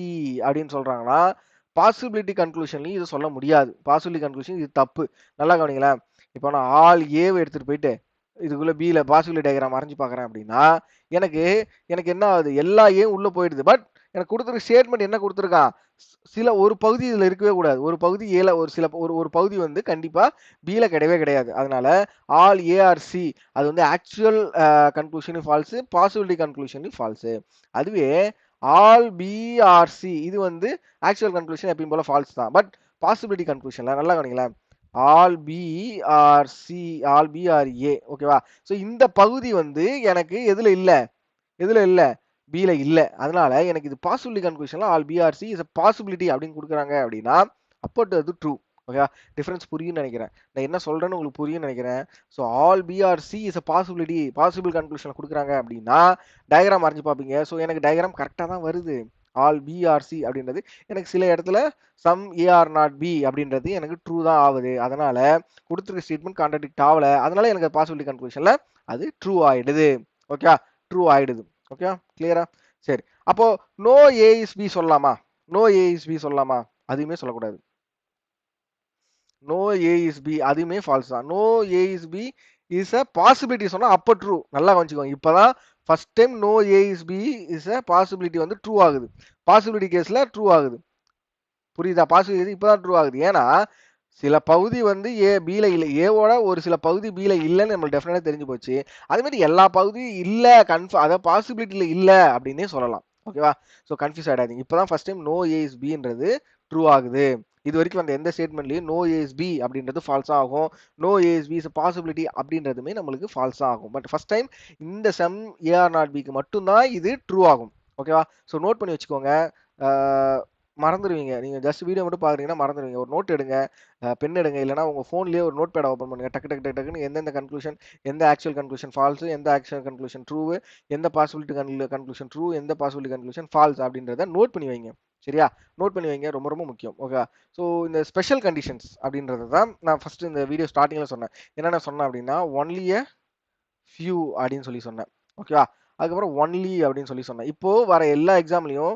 அப்படின்னு சொல்றாங்கன்னா பாசிபிலிட்டி கன்க்ளூஷன்லையும் இது சொல்ல முடியாது. பாசிபிலிட்டி கன்க்ளூஷன் இது தப்பு. நல்லா கவனிங்களேன். இப்போ நான் ஆல் ஏவை எடுத்துட்டு போயிட்டு இதுக்குள்ள பில பாசிபிலிட்டி டயக்ராம் வரைஞ்சு பார்க்குறேன் அப்படின்னா எனக்கு எனக்கு என்ன ஆகுது, எல்லா ஏவும் உள்ள போயிடுது. பட் எனக்கு கொடுத்துருக்க ஸ்டேட்மெண்ட் என்ன கொடுத்துருக்கான், சில ஒரு பகுதி இதுல இருக்கவே கூடாது. ஒரு பகுதி ஏல ஒரு பகுதி வந்து கண்டிப்பா பில கிடையவே கிடையாது. அதனால ஆல் ஏஆர்சி அது வந்து ஆக்சுவல் கன்க்ளூஷனும் ஃபால்ஸ், பாசிபிலிட்டி கன்க்ளூஷனும் ஃபால்ஸ். அதுவே ஆல் பிஆர்சி இது வந்து ஆக்சுவல் கன்க்ளூஷன் எப்பயும் போல ஃபால்ஸ் தான். பட் பாசிபிலிட்டி கன்க்ளூஷன்ல நல்லா கவனிங்களேன், ஆல் பி ஆர் ஏ. ஓகேவா? ஸோ இந்த பகுதி வந்து எனக்கு எதுல இல்ல பில இல்ல. அதனால எனக்கு இது பாசிபிலிட்டி கன்க்ளூஷன்ல all B are C is a possibility அப்படின்னு கொடுக்குறாங்க அப்படின்னா அப்போ அது ட்ரூ. ஓகேவா? டிஃபரன்ஸ் புரியும்னு நினைக்கிறேன். நான் என்ன சொல்றேன்னு உங்களுக்கு புரியும்னு நினைக்கிறேன். So all B are C is a possibility, possible conclusion கொடுக்குறாங்க அப்படின்னா டயக்ராம் வரைஞ்சு பார்ப்பீங்க. ஸோ எனக்கு டயக்ராம் கரெக்டாக தான் வருது. ஆல் பி ஆர் சி அப்படின்றது எனக்கு சில இடத்துல some A are not B அப்படின்றது எனக்கு ட்ரூ தான் ஆகுது. அதனால கொடுத்துருக்க ஸ்டேட்மெண்ட் கான்ட்ராடிக்ட் ஆகல. அதனால எனக்கு பாசிபிலிட்டி கன்க்ளூஷன்ல அது ட்ரூ ஆயிடுது. ஓகே, ட்ரூ ஆயிடுது. ஓகே, கிளியரா? சரி, அப்போ நோ ஏ இஸ் பி சொல்லலாமா? நோ ஏ இஸ் பி சொல்லலாமா? அதுவுமே சொல்லக்கூடாது. நோ ஏ இஸ் பி அதுவுமே ஃபால்ஸ் தான். No A is B is a possibility சொன்னா அப்ப ட்ரூ. நல்லா கவனிச்சுக்கோங்க. இப்பதான் first time no A is B is a possibility வந்து ட்ரூ ஆகுது. பாசிபிலிட்டி கேஸ்ல ட்ரூ ஆகுது. புரியுதா? பாசிபிலிட்டி இப்பதான் ட்ரூ ஆகுது. ஏன்னா சில பகுதி வந்து ஏ பில இல்ல, ஏவோட ஒரு சில பகுதி பில இல்லைன்னு நம்மளுக்கு டெஃபினட்டா தெரிஞ்சு போச்சு. அதே மாதிரி எல்லா பகுதியும் இல்ல அதாவது பாசிபிலிட்டியில இல்ல அப்படின்னே சொல்லலாம். ஓகேவா? ஸோ கன்ஃபியூஸ் ஆயிடாதீங்க. இப்பதான் first time no A is பின்றது ட்ரூ ஆகுது. இது வரைக்கும் அந்த எந்த ஸ்டேட்மெண்ட்லயும் நோ ஏ இஸ் பி அப்படின்றது ஃபால்ஸ் ஆகும். No A is B is possibility அப்படின்றதுமே நம்மளுக்கு ஃபால்ஸ் ஆகும். பட் ஃபர்ஸ்ட் டைம் இந்த சம் ஏஆர் நாட் பிக்கு மட்டும்தான் இது ட்ரூ ஆகும். ஓகேவா? ஸோ நோட் பண்ணி வச்சுக்கோங்க. மறந்துடுவீங்க. நீங்க ஜஸ்ட் வீடியோ மட்டும் பாக்குறீங்கன்னா மறந்துடுவீங்க. ஒரு நோட் எடுங்க, பென் எடுங்க, இல்லைன்னா உங்க ஃபோன்லயே ஒரு நோட் பேட் ஓப்பன் பண்ணுங்க. டக்கு டக்கு டக்கு டக்குன்னு எந்தெந்த கன்க்ளூஷன், எந்த ஆக்சுவல் கன்க்ளூஷன் ஃபால்ஸ், எந்த ஆக்சுவல் கன்க்ளூஷன் ட்ரூ, எந்த பாசிபிலிட்டி கன்க்ளூஷன் ட்ரூ, எந்த பாசிபிலிட்டி கன்க்ளூஷன் ஃபால்ஸ் அப்படின்றத நோட் பண்ணி வைங்க. சரியா? நோட் பண்ணி வைங்க, ரொம்ப ரொம்ப முக்கியம். ஓகே. ஸோ இந்த ஸ்பெஷல் கண்டிஷன்ஸ் அப்படின்றது தான் நான் ஃபர்ஸ்ட் இந்த வீடியோ ஸ்டார்டிங்ல சொன்னேன். என்னென்ன சொன்னேன் அப்படின்னா ஒன்லி எ ஃபியூ அப்படின்னு சொல்லி சொன்னேன். ஓகேவா? அதுக்கப்புறம் ஒன்லி அப்படின்னு சொல்லி சொன்னேன். இப்போ வர எல்லா எக்ஸாம்லையும்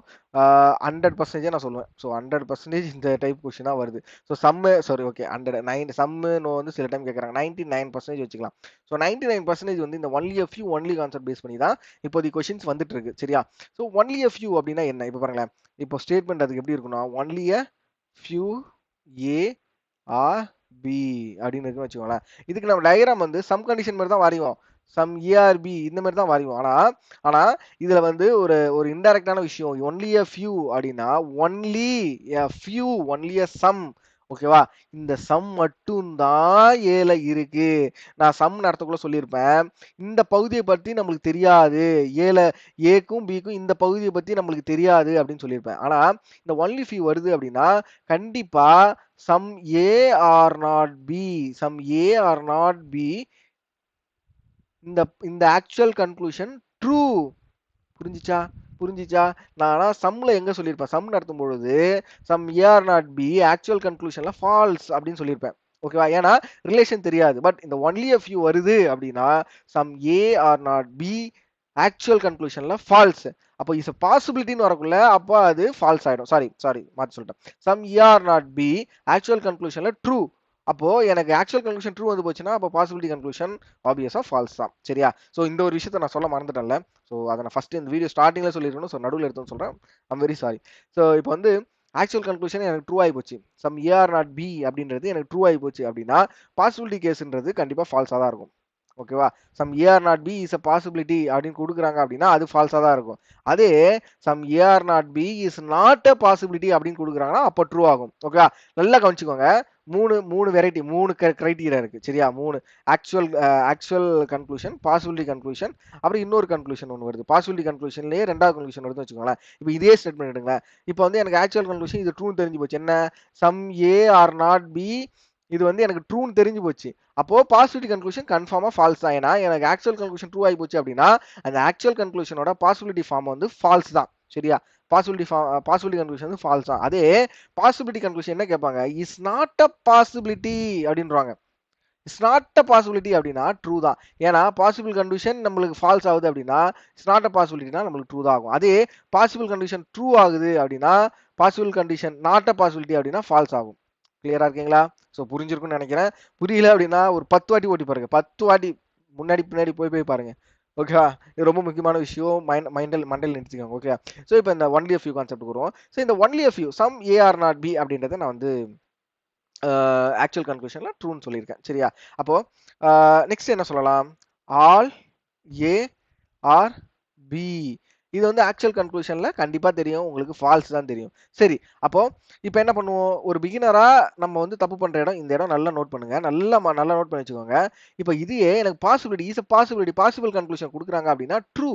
100% நான் சொல்லுவேன். ஸோ 100% இந்த டைப் கொஸ்டின் தான் வருது. ஸோ சம்மு சாரி ஓகே 109 சம்மு நோ வந்து சில டைம் கேட்குறாங்க. 99% வச்சுக்கலாம். ஸோ 99% வந்து இந்த only a few only concept base பண்ணி தான் இப்போதைக்கு கொஸ்டின்ஸ் வந்துட்டு இருக்கு. சரியா? ஸோ ஒன்லி எ ஃபியூ அப்படின்னா என்ன? இப்போ பாருங்களேன். இப்போ ஸ்டேட்மெண்ட் அதுக்கு எப்படி இருக்குன்னா only a few A are B அப்படின்னு இருக்குன்னு வச்சுக்கோங்களேன். இதுக்கு நம்ம டயக்ராம் வந்து சம் கண்டிஷன் மாதிரி தான் வரைவோம். சம் ஏஆர்பி இந்த மாதிரி தான் வரைவோம். ஆனா இதுல வந்து ஒரு ஒரு இன்டைரக்டான விஷயம். ஒன்லி எ ஃபியூ அப்படின்னா only a few only a some. ஓகேவா? இந்த சம் மட்டும் தான் ஏல இருக்கு. நான் சம் நடத்தக்குள்ள சொல்லியிருப்பேன். இந்த பகுதியை பத்தி நம்மளுக்கு தெரியாது. ஏல ஏக்கும் பிக்கும் இந்த பகுதியை பத்தி நம்மளுக்கு தெரியாது அப்படின்னு சொல்லியிருப்பேன். ஆனா இந்த ஒன்லி ஃபியூ வருது அப்படின்னா கண்டிப்பா some A are not B some A are not B இந்த இந்த ஆக்சுவல் கன்க்ளூஷன் ட்ரூ. புரிஞ்சிச்சா? புரிஞ்சிச்சா? நான் ஆனா சம்ல எங்க சொல்லியிருப்பேன்? சம் நடத்தும் பொழுது some A are not B actual கன்க்ளூஷன்ல ஃபால்ஸ் அப்படின்னு சொல்லியிருப்பேன். ஓகேவா? ஏன்னா ரிலேஷன் தெரியாது. பட் இந்த ஒன்லி எ ஃபியூ வருது அப்படின்னா some A are not B actual கன்க்ளூஷன்ல ஃபால்ஸ். அப்போ இஸ் பாசிபிலிட்டின்னு வரக்குள்ள அப்போ அது ஃபால்ஸ் ஆயிடும். சாரி சாரி மாத்தி சொல்லிட்டேன். Some A are not B actual கன்க்ளூஷன்ல ட்ரூ. அப்போ எனக்கு ஆக்சுவல் கன்க்ளூஷன் ட்ரூ வந்து போச்சுன்னா அப்போ பாசிபிலிட்டி கன்க்ளூஷன் ஆப்வியஸா ஃபால்ஸ் தான். சரியா? ஸோ இந்த ஒரு விஷயத்த நான் சொல்ல மறந்துட்டேன்ல. ஸோ அதை நான் ஃபர்ஸ்ட் இந்த வீடியோ ஸ்டார்டிங்ல சொல்லிருக்கணும். ஸோ நடுவில் எடுத்துன்னு சொல்றேன். I'm very sorry. ஸோ இப்போ வந்து ஆக்சுவல் கன்க்ளூஷன் எனக்கு ட்ரூ ஆகி போச்சு. Some A are not B அப்படின்றது எனக்கு ட்ரூ ஆகி போச்சு அப்படின்னா பாசிபிலிட்டி கேஸ்ன்றது கண்டிப்பா ஃபால்ஸா தான் இருக்கும். ஓகேவா? Some A are not B is a possibility அப்படின்னு கொடுக்குறாங்க அப்படின்னா அது ஃபால்ஸா தான் இருக்கும். அதே some A are not B is not a possibility அப்படின்னு கொடுக்குறாங்கன்னா அப்போ ட்ரூ ஆகும். ஓகேவா? நல்லா கவனிச்சுக்கோங்க. மூணு மூணு வெரைட்டி மூணு கிரைட்டீரியா இருக்கு. சரியா? மூணு ஆக்சுவல் கன்க்ளூஷன், பாசிபிலிட்டி கன்க்ளூஷன், அப்புறம் இன்னொரு கன்க்ளூஷன் ஒன்று வருது. பாசிபிலிட்டி கன்க்ளூஷன்லயே ரெண்டாவது கன்க்ளூஷன் வருதுன்னு வச்சுக்கோங்களேன். இப்போ இதே ஸ்டேட்மெண்ட் எடுங்க. இப்போ வந்து எனக்கு ஆக்சுவல் கன்க்ளூஷன் இது ட்ரூன்னு தெரிஞ்சு போச்சு. என்ன? Some A are not B இது வந்து எனக்கு ட்ரூன்னு தெரிஞ்சு போச்சு. அப்போ பாசிபிலிட்டி கன்க்ளூஷன் கன்ஃபார்மா ஃபால்ஸ் தான். ஏன்னா எனக்கு ஆக்சுவல் கன்க்ளூஷன் ட்ரூ ஆகி போச்சு அப்படின்னா அந்த ஆக்சுவல் கன்க்ளூஷனோட பாசிபிலிட்டி ஃபார்ம் வந்து ஃபால்ஸ் தான். சரியா? பாசிபிலிட்டி கன்க்ளூஷன் வந்து ஃபால்ஸ் தான். அதே பாசிபிலிட்டி கன்க்ளூஷன் என்ன கேட்பாங்க? இஸ் நாட் அ பாசிபிலிட்டி அப்படின்றாங்க. இட்ஸ் நாட் அ பாசிபிலிட்டி அப்படின்னா ட்ரூ தான். ஏன்னா பாசிபிள் கண்டிஷன் நம்மளுக்கு ஃபால்ஸ் ஆகுது அப்படின்னா இட்ஸ் நாட் அ பாசிபிலிட்டினா நம்மளுக்கு ட்ரூ தான் ஆகும். அதே பாசிபிள் கண்டிஷன் ட்ரூ ஆகுது அப்படின்னா possible condition not a possibility அப்படின்னா ஃபால்ஸ் ஆகும். கிளியரா இருக்கீங்களா? ஸோ புரிஞ்சிருக்கும்னு நினைக்கிறேன். புரியல அப்படின்னா ஒரு 10 வாட்டி ஓட்டி பாருங்க. 10 வாட்டி முன்னாடி பின்னாடி போய் பாருங்க. ஓகேவா? இது ரொம்ப முக்கியமான விஷயம். மண்டல் நிறுத்திக்கோங்க. ஓகே. ஸோ இப்போ இந்த ஒன்லி எ ஃபியூ கான்செப்ட் வருவோம். ஸோ இந்த only a few some A are not B அப்படின்றத நான் வந்து ஆக்சுவல் கன்க்ளூஷன்ல ட்ரூன்னு சொல்லியிருக்கேன். சரியா? அப்போ நெக்ஸ்ட் என்ன சொல்லலாம்? ஆல் ஏ ஆர் பி இது வந்து ஆக்சுவல் கன்க்ளூஷன்ல கண்டிப்பா தெரியும். உங்களுக்கு ஃபால்ஸ் தான் தெரியும். சரி, அப்போ இப்போ என்ன பண்ணுவோம்? ஒரு பிகினரா நம்ம வந்து தப்பு பண்ற இடம் இந்த இடம் நல்லா நோட் பண்ணுங்க. நல்லா நோட் பண்ணி வச்சுக்கோங்க. இப்போ இதுவே எனக்கு possibility is a possibility possible conclusion கொடுக்குறாங்க அப்படின்னா ட்ரூ.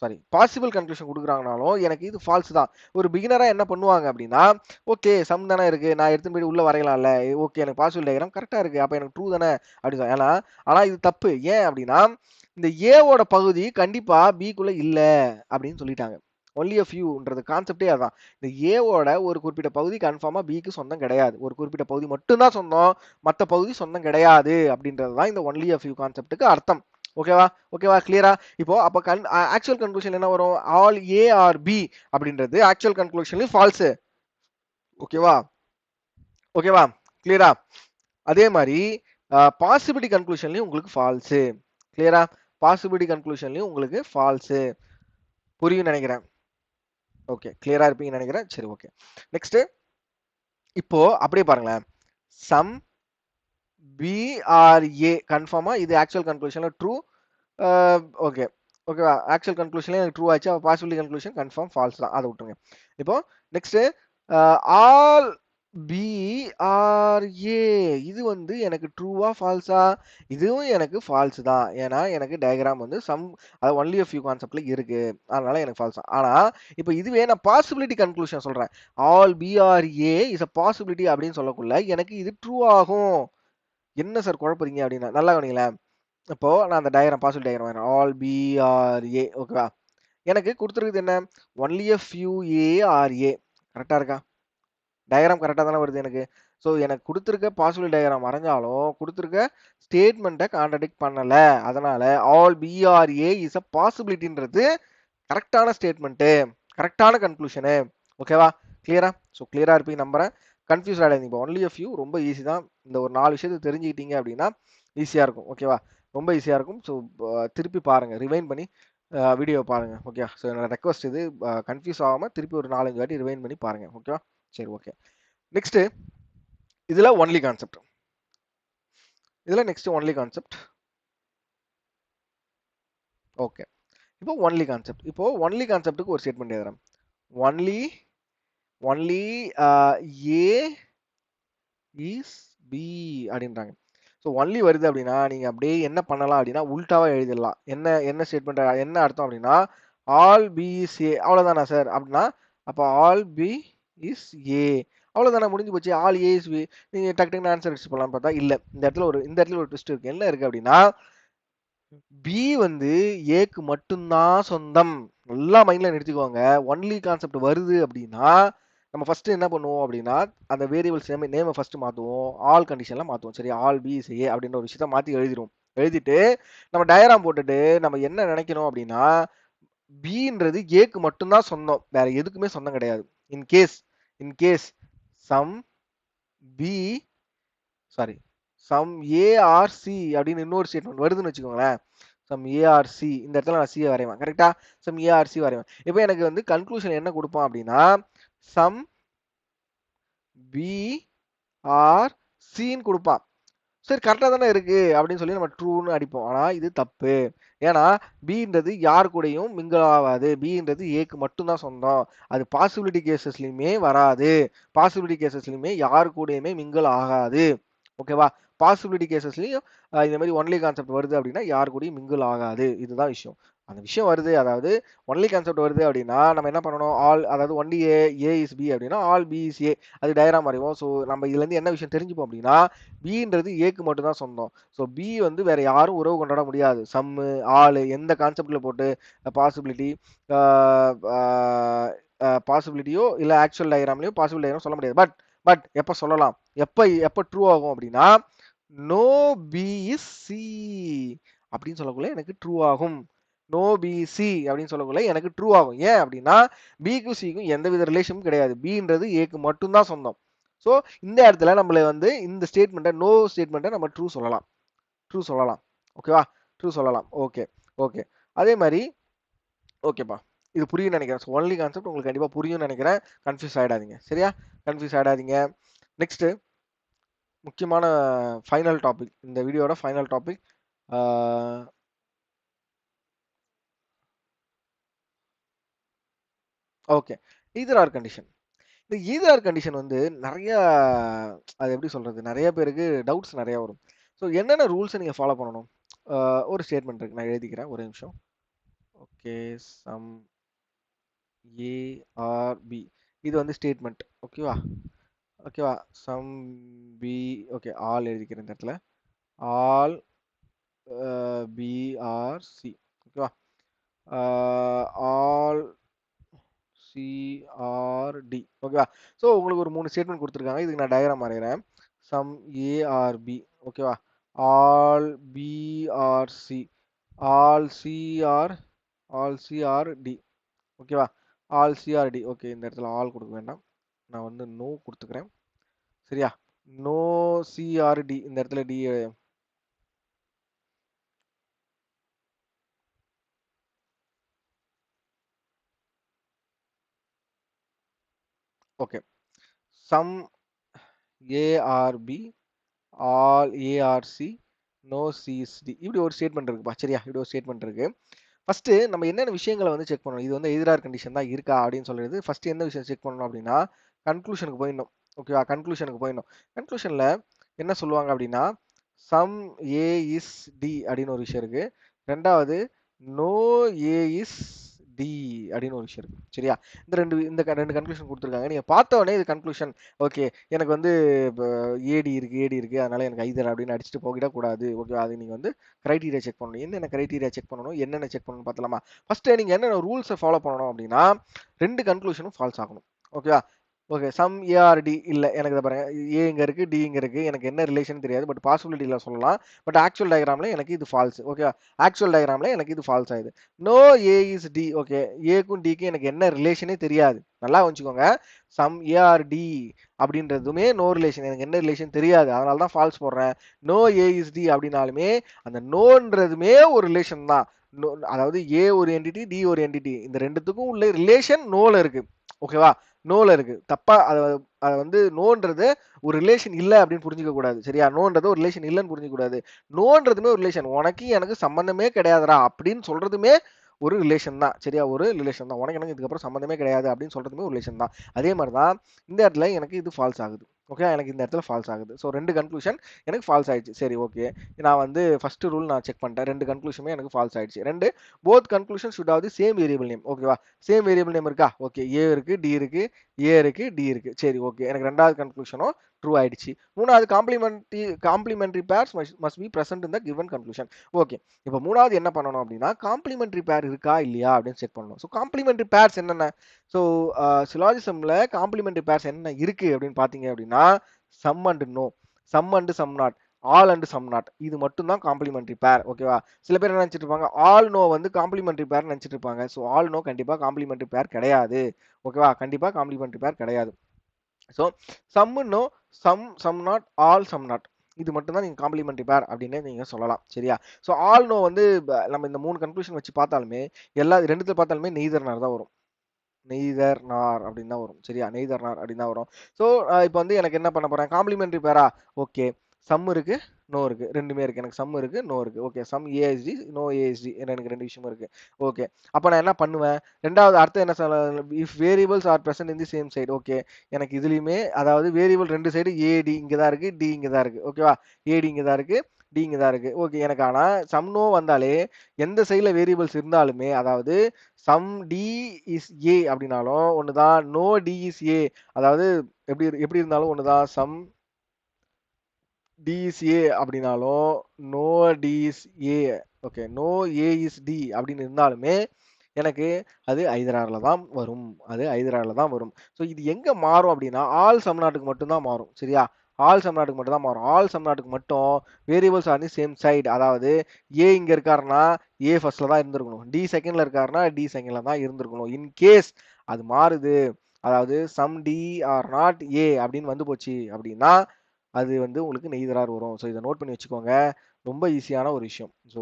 சாரி பாசிபிள் கன்க்ளூஷன் கொடுக்குறாங்கனாலும் எனக்கு இது ஃபால்ஸ் தான். ஒரு பிகினரா என்ன பண்ணுவாங்க அப்படின்னா ஓகே சம் தானே இருக்கு நான் எடுத்து போய் உள்ள வரையலாம்ல. ஓகே எனக்கு பாசிபிள் டயக்ராம் கரெக்டா இருக்கு. அப்ப எனக்கு ட்ரூ தானே அப்படின்னு ஏன்னா ஆனா இது தப்பு. ஏன் அப்படின்னா இந்த ஏவோட பகுதி கண்டிப்பா பிக்குள்ள இல்ல அப்படின்னு சொல்லிட்டாங்க. ஒன்லி a fewன்றது கான்செப்டே அதான். இந்த ஏவோட ஒரு குறிப்பிட்ட பகுதி கன்ஃபார்மா பிக்கு சொந்தம் கிடையாது. ஒரு குறிப்பிட்ட பகுதி மட்டும் தான் சொந்தம், மத்த பகுதி சொந்தம் கிடையாது அப்படின்றது தான் இந்த ஒன்லி a few கான்செப்ட்டுக்கு அர்த்தம். ஓகேவா? ஓகேவா? கிளியரா? இப்போ அப்ப ஆக்சுவல் கன்க்ளூஷன் என்ன வரும்? ஆல் ஏ ஆர் பி அப்படின்றது ஆக்சுவல் கன்க்ளூஷன்லயும் ஃபால்ஸ். ஓகேவா? ஓகேவா? கிளியரா? அதே மாதிரி பாசிபிலிட்டி கன்க்ளூஷன்லயும் உங்களுக்கு ஃபால்ஸ். கிளியரா? பாசிபிலிட்டி கன்க்ளூஷன்லயும் உங்களுக்கு ஃபால்ஸ். புரியும் நினைக்கிறேன். ஓகே, கிளியரா இருப்பீங்கன்னு நினைக்கிறேன். சரி, ஓகே. நெக்ஸ்ட் இப்போ அப்படியே பாருங்களேன். சம் பி ஆர் ஏ கன்ஃபார்மா இது ஆக்சுவல் கன்க்ளூஷன்ல ட்ரூ. ஓகே, ஓகேவா? ஆக்சுவல் கன்க்ளூஷன்ல எனக்கு ட்ரூ ஆச்சு. அப்போ பாசிபிலிட்டி கன்க்ளூஷன் கன்ஃபார்ம் ஃபால்ஸ் தான். அதை விட்டுருங்க. இப்போ நெக்ஸ்ட் ஆல் பி ஆர் ஏ இது வந்து எனக்கு ட்ரூவா ஃபால்ஸா? இதுவும் எனக்கு ஃபால்ஸ் தான். ஏன்னா எனக்கு டயக்ராம் வந்து சம் அது ஒன்லி a few கான்செப்ட்ல இருக்கு. அதனால எனக்கு ஃபால்ஸ் தான். ஆனா இப்போ இதுவே நான் பாசிபிலிட்டி கன்க்ளூஷன் சொல்றேன். All B are A is a possibility அப்படின்னு சொல்லக்குள்ள எனக்கு இது ட்ரூ ஆகும். என்ன சார் குழப்பறீங்க அப்படின்னா நல்லா கவனிங்களேன். இப்போ நான் அந்த டயக்ராம் பாசிபிலிட்டி டயக்ராம் வரேன். ஆல் பி ஆர் ஏ ஓகேவா? எனக்கு கொடுத்துருக்குது என்ன? Only a few A are A. கரெக்டா இருக்கா? டயக்ராம் கரெக்டா தானே வருது எனக்கு. ஸோ எனக்கு கொடுத்துருக்க பாசிபிள் டயக்ராம் வரைஞ்சாலும் கொடுத்துருக்க ஸ்டேட்மெண்ட்டை கான்ட்ரடிக்ட் பண்ணல. அதனால all B are A is a பாசிபிலிட்டின்றது கரெக்டான ஸ்டேட்மெண்ட்டு, கரெக்டான கன்க்ளூஷனு. ஓகேவா? கிளியரா? ஸோ கிளியரா இருப்பீங்க நம்புறேன். கன்ஃபியூஸ் ஆகிடாதீங்க. இப்போ ஒன்லி a few ரொம்ப ஈஸி தான். இந்த ஒரு 4 விஷயத்தை தெரிஞ்சுக்கிட்டீங்க அப்படின்னா ஈஸியாக இருக்கும். ஓகேவா? ரொம்ப ஈஸியாக இருக்கும். ஸோ திருப்பி பாருங்க, ரிவைன் பண்ணி வீடியோ பாருங்க. ஓகே, ஸோ என்னோட ரெக்வஸ்ட் இது. கன்ஃபியூஸ் ஆகாமல் திருப்பி ஒரு 4-5 வாட்டி ரிவைன் பண்ணி பாருங்க. ஓகேவா? சரி, ஓகே. நெக்ஸ்ட் இதுல ஒன்லி கான்செப்ட். இதுல நெக்ஸ்ட் ஒன்லி கான்செப்ட். ஓகே, இப்போ ஒன்லி கான்செப்ட். இப்போ ஒன்லி கான்செப்ட்டுக்கு ஒரு ஸ்டேட்மெண்ட் எழுதுறேன். Only only A is B அப்படின்றாங்க. ஸோ ஒன்லி வருது அப்படின்னா நீங்க அப்படியே என்ன பண்ணலாம் அப்படின்னா உல்டாவா எழுதிடலாம். என்ன என்ன ஸ்டேட்மெண்ட் என்ன அர்த்தம் அப்படின்னா ஆல் பி இஸ் ஏ அவ்வளோதானா சார் அப்படின்னா அப்போ ஆல் பி இஸ் ஏ அவ்வளோதானே முடிஞ்சு போச்சு. All A is B. நீங்க டக்கு டக்குன்னு ஆன்சர் அடிச்சு போகலான்னு பார்த்தா இல்லை. இந்த இடத்துல ஒரு ட்விஸ்ட் இருக்கு. என்ன இருக்கு அப்படின்னா பி வந்து ஏக்கு மட்டும்தான் சொந்தம். நல்லா மைண்ட்ல நிறுத்திக்கோங்க. ஒன்லி கான்செப்ட் வருது அப்படின்னா நம்ம ஃபர்ஸ்ட் என்ன பண்ணுவோம் அப்படின்னா அந்த வேரியபிள்ஸ் நேமை ஃபர்ஸ்ட் மாத்துவோம். ஆல் கண்டிஷன்ல மாத்துவோம். சரி, ஆல் பி இஸ் ஏ அப்படின்ற ஒரு விஷயத்த மாத்தி எழுதிடுவோம். எழுதிட்டு நம்ம டயக்ராம் போட்டுட்டு நம்ம என்ன நினைக்கணும் அப்படின்னா பின்றது ஏக்கு மட்டும்தான் சொந்தம், வேற எதுக்குமே சொந்தம் கிடையாது. In case some B sorry some A are C அப்படின்னு இன்னொரு ஸ்டேட்மெண்ட் வருதுன்னு வச்சுக்கோங்களேன். சம் ஏஆர்சி இந்த இடத்துல நான் சியை வரைவேன். கரெக்டா? சம் ஏஆர்சி வரைவேன். இப்போ எனக்கு வந்து கன்க்ளூஷன் என்ன கொடுப்பான் அப்படின்னா சம் பி ஆர் சின்னு கொடுப்பான். சரி, கரெக்டா தானே இருக்கு அப்படின்னு சொல்லி நம்ம ட்ரூன்னு அடிப்போம். ஆனா இது தப்பு. ஏன்னா பின்றது யார் கூடயும் மிங்கிள் ஆகாது. பின்றது ஏக்கு மட்டும்தான் சொந்தம். அது பாசிபிலிட்டி கேசஸ்லயுமே வராது. பாசிபிலிட்டி கேசஸ்லயுமே யார் கூடயுமே மிங்கிள் ஆகாது. ஓகேவா? பாசிபிலிட்டி கேசஸ்லயும் இந்த மாதிரி ஒன்லி கான்செப்ட் வருது அப்படின்னா யார் கூடயும் மிங்கிள் ஆகாது. இதுதான் விஷயம். அந்த விஷயம் வருது, அதாவது ஒன்லி கான்செப்ட் வருது அப்படின்னா நம்ம என்ன பண்ணணும்? ஆல் அதாவது ஒன்லி ஏ இஸ் பி அப்படின்னா ஆல் பி இஸ் ஏ. அது டயக்ராம் வரைவோம். ஸோ நம்ம இதுல இருந்து என்ன விஷயம் தெரிஞ்சுப்போம் அப்படின்னா பின்றது ஏக்கு மட்டும் தான் சொந்தம். ஸோ பி வந்து வேற யாரும் உறவு கொண்டாட முடியாது. சம்மு ஆளு எந்த கான்செப்ட்ல போட்டு பாசிபிலிட்டி பாசிபிலிட்டியோ இல்ல ஆக்சுவல் டயக்ராம்லயோ பாசிபிள் டயக்ராம் சொல்ல முடியாது. பட் பட் எப்ப சொல்லலாம்? எப்ப எப்ப ட்ரூ ஆகும் அப்படின்னா நோ பி இஸ் சி அப்படின்னு சொல்லக்குள்ள எனக்கு ட்ரூ ஆகும். நோ பி சி அப்படின்னு சொல்லக்குள்ள எனக்கு ட்ரூ ஆகும். ஏன் அப்படின்னா பிக்கும் சிக்கும் எந்தவித ரிலேஷனும் கிடையாது. பின்றது ஏக்கு மட்டும்தான் சொந்தம். ஸோ இந்த இடத்துல நம்மள வந்து இந்த ஸ்டேட்மெண்ட்டை நோ ஸ்டேட்மெண்ட்டை நம்ம ட்ரூ சொல்லலாம். ட்ரூ சொல்லலாம். ஓகேவா? ட்ரூ சொல்லலாம். Okay, okay. அதே மாதிரி ஓகேப்பா, இது புரியும் நினைக்கிறேன். ஸோ ஒன்லி கான்செப்ட் உங்களுக்கு கண்டிப்பா புரியும்னு நினைக்கிறேன். கன்ஃபியூஸ் ஆயிடாதீங்க. சரியா? கன்ஃபியூஸ் ஆயிடாதீங்க. நெக்ஸ்ட் முக்கியமான ஃபைனல் டாபிக், இந்த வீடியோட final topic. Okay, either or condition. இந்த ஈதர் ஆர் கண்டிஷன் வந்து நிறைய அது எப்படி சொல்றது, நிறைய பேருக்கு டவுட்ஸ் நிறைய வரும். ஸோ என்னென்ன ரூல்ஸை நீங்க ஃபாலோ பண்ணணும்? ஒரு ஸ்டேட்மெண்ட் இருக்கு, நான் எழுதிக்கிறேன் ஒரு நிமிஷம். Okay, some A are B இது வந்து ஸ்டேட்மெண்ட். ஓகேவா? ஓகேவா? சம் பி ஓகே ஆல் எழுதிக்கிறேன் இந்த இடத்துல. All B are C. ஓகேவா? All C are D. ஓகேவா? ஸோ உங்களுக்கு ஒரு 3 ஸ்டேட்மெண்ட் கொடுத்துருக்காங்க. இதுக்கு நான் டயக்ராம் வரைகிறேன். Some A are B. ஓகேவா? All B are C, all C are, all C are D. ஓகேவா? All C are D. ஓகே, இந்த இடத்துல ஆல் கொடுக்க வேண்டாம், நான் வந்து நோ கொடுத்துக்கிறேன். சரியா? நோ சிஆர்டி, இந்த இடத்துல D. Okay, some A are B, all A are C, no C is D. இப்படி ஒரு ஸ்டேட்மெண்ட் இருக்குப்பா. சரியா? இப்படி ஒரு ஸ்டேட்மெண்ட் இருக்கு. ஃபர்ஸ்ட் நம்ம என்னென்ன விஷயங்களை வந்து செக் பண்ணணும், இது வந்து எதிரார் கண்டிஷன் தான் இருக்கா அப்படின்னு சொல்றது. ஃபர்ஸ்ட் என்ன விஷயம் செக் பண்ணணும் அப்படின்னா, கன்க்ளூஷனுக்கு போயிடணும். ஓகேவா? கன்க்ளூஷனுக்கு போயிடணும். கன்க்ளூஷன்ல என்ன சொல்லுவாங்க அப்படின்னா, சம் ஏ இஸ் டி அப்படின்னு ஒரு விஷயம் இருக்கு. ரெண்டாவது, நோ ஏ இஸ் டி அப்படின்னு ஒரு விஷயம் இருக்கு. சரியா? இந்த ரெண்டு கன்க்ளூஷன் கொடுத்துருக்காங்க. நீங்க பார்த்த உடனே இது கன்க்ளூஷன். ஓகே, எனக்கு வந்து ஏடி இருக்கு, அதனால எனக்கு ஐதர் அப்படின்னு அடிச்சுட்டு போகிடக்கூடாது. ஓகே, அது நீங்க வந்து கிரைட்டீரியா செக் பண்ணணும். என்னென்ன கிரைட்டீரியா செக் பண்ணணும், என்னென்ன செக் பண்ணணும் பார்த்தலாமா? ஃபர்ஸ்ட் நீங்க என்னென்ன ரூல்ஸை ஃபாலோ பண்ணணும் அப்படின்னா, ரெண்டு கன்க்ளூஷனும் ஃபால்ஸ் ஆகணும். ஓகேவா? ஓகே, சம் ஏஆர்டி இல்ல, எனக்கு இதை பாருங்க, ஏ இங்க இருக்கு, டி இங்க இருக்கு, எனக்கு என்ன ரிலேஷன் தெரியாது, பட் பாசிபிலிட்டியில சொல்லலாம். பட் ஆக்சுவல் டயக்ராம்ல எனக்கு இது ஃபால்ஸ். ஓகே, ஆக்சுவல் டயக்ராம்ல எனக்கு இது ஃபால்ஸ் ஆகுது. No A is D. Okay, ஏக்கும் டிக்கும் எனக்கு என்ன ரிலேஷனே தெரியாது. நல்லா வச்சுக்கோங்க, சம் ஏஆர்டி அப்படின்றதுமே நோ ரிலேஷன், எனக்கு என்ன ரிலேஷன் தெரியாது, அதனால தான் ஃபால்ஸ் போடுறேன். நோ ஏ இஸ் டி அப்படின்னாலுமே அந்த நோன்றதுமே ஒரு ரிலேஷன் தான். அதாவது ஏ ஒரு என்டிட்டி, டி ஒரு என்டிட்டி, இந்த ரெண்டுத்துக்கும் உள்ள ரிலேஷன் நோல இருக்கு. ஓகேவா? நோல இருக்கு. தப்பா அதை வந்து நோன்றது ஒரு ரிலேஷன் இல்ல அப்படின்னு புரிஞ்சுக்க கூடாது. சரியா? நோன்றது ஒரு ரிலேஷன் இல்லைன்னு புரிஞ்சுக்க கூடாது. நோன்றதுமே ஒரு ரிலேஷன், உனக்கு எனக்கு சம்பந்தமே கிடையாதுடா அப்படின்னு சொல்றதுமே ஒரு ரிலேஷன் தான். சரியா? ஒரு ரிலேஷன் தான். உனக்கு எனக்கு இதுக்கப்புறம் சம்பந்தமே கிடையாது அப்படின்னு சொல்றதுமே ஒரு ரிலேஷன் தான். அதே மாதிரி தான் இந்த இடத்துல எனக்கு இது ஃபால்ஸ் ஆகுது. ஓகே, எனக்கு இந்த இடத்துல ஃபால்ஸ் ஆகுது. ஸோ ரெண்டு கன்க்ளூஷன் எனக்கு ஃபால்ஸ் ஆயிடுச்சு. சரி, ஓகே, நான் வந்து ஃபர்ஸ்ட் ரூல் நான் செக் பண்ணிட்டேன். ரெண்டு கன்க்ளூஷனுமே எனக்கு ஃபால்ஸ் ஆயிடுச்சு. ரெண்டு, both conclusion should have the same variable name. ஓகேவா? சேம் வேரியபிள் நேம் இருக்கா? ஓகே, ஏ இருக்கு, டி இருக்கு, ஏ இருக்கு, டி இருக்கு. சரி, ஓகே, எனக்கு ரெண்டாவது கன்க்ளூஷனும் ட்ரூ ஆயிடுச்சு. மூணாவது, complementary pairs must be present in the given conclusion. Okay, இப்போ மூணாவது என்ன பண்ணணும் அப்படின்னா, காம்ப்ளிமெண்டரி பேர் இருக்கா இல்லையா அப்படின்னு செக் பண்ணணும். ஸோ காம்ப்ளிமெண்டரி பேர்ஸ் என்னென்ன? ஸோ சிலாஜிசம்ல காம்ப்ளிமெண்டரி பேர்ஸ் என்ன இருக்கு அப்படின்னு பார்த்தீங்க அப்படின்னா, some and no, some and some not, all and some not, இது மட்டும் தான் காம்ப்ளிமெண்டரி பேர். ஓகேவா? சில பேர் என்ன நினைச்சிட்டு இருப்பாங்க, ஆல் நோ வந்து காம்ப்ளிமெண்டரி பேர் நினைச்சிட்டு இருப்பாங்க. ஸோ ஆல் நோ கண்டிப்பா காம்ப்ளிமெண்டரி பேர் கிடையாது. ஓகேவா? கண்டிப்பா காம்ப்ளிமெண்டரி பேர் கிடையாது. So some no, some not, all some not, இது மட்டும் தான் நீங்க காம்ப்ளிமெண்டரி பேர் அப்படின்னு நீங்க சொல்லலாம். சரியா? ஸோ ஆல் நோ வந்து நம்ம இந்த மூணு கன்க்ளூஷன் வச்சு பார்த்தாலுமே, எல்லா ரெண்டுத்துல பார்த்தாலுமே நெய்தர் நார் தான் வரும். நெய்தர் நார் அப்படின்னு தான் வரும். சரியா? நெய்தர் நார் அப்படின்னு தான் வரும். ஸோ இப்போ வந்து எனக்கு என்ன பண்ண போறேன், காம்ப்ளிமெண்டரி பேரா? ஓகே, சம் இருக்கு, நோ இருக்கு, ரெண்டுமே இருக்கு. எனக்கு சம் இருக்கு, நோ இருக்கு. Okay, some A is D, no A is D, எனக்கு ரெண்டு விஷயமும் இருக்கு. ஓகே, அப்போ நான் என்ன பண்ணுவேன், ரெண்டாவது அர்த்தம் என்ன சொல்ல, if variables R present in the same side. Okay, எனக்கு இதுலயுமே அதாவது வேரியபிள் ரெண்டு சைடு, ஏடி இங்க தான் இருக்கு, டி இங்க தான் இருக்கு. ஓகேவா? ஏடி இங்க தான் இருக்கு, டி இங்க தான் இருக்கு. ஓகே, எனக்கு ஆனா சம் நோ வந்தாலே எந்த சைடுல வேரியபிள்ஸ் இருந்தாலுமே, அதாவது சம் டி இஸ் ஏ அப்படின்னாலும் ஒண்ணுதான், நோ டி இஸ் ஏ, அதாவது எப்படி எப்படி இருந்தாலும் ஒண்ணுதான், சம் டி இஸ் ஏ அப்படின்னாலும் no D is A. Okay, no A is D அப்படின்னு இருந்தாலுமே எனக்கு அது ஐதரார்ல தான் வரும். அது ஐதரார்ல தான் வரும். ஸோ இது எங்க மாறும் அப்படின்னா, ஆல் சம்நாட்டுக்கு மட்டும் தான் மாறும். சரியா? ஆல் சம்நாட்டுக்கு மட்டும் தான் மாறும். ஆல் சம்நாட்டுக்கு மட்டும் variables are the same side. அதாவது ஏ இங்க இருக்காருன்னா ஏ ஃபர்ஸ்ட்ல தான் இருந்திருக்கணும், டி செகண்ட்ல இருக்காருன்னா டி செகண்ட்ல தான் இருந்திருக்கணும். இன் கேஸ் அது மாறுது, அதாவது some D R not A அப்படின்னு வந்து போச்சு அப்படின்னா, அது வந்து உங்களுக்கு நெய்தரார் வரும். ஸோ இதை நோட் பண்ணி வச்சுக்கோங்க. ரொம்ப ஈஸியான ஒரு விஷயம். ஸோ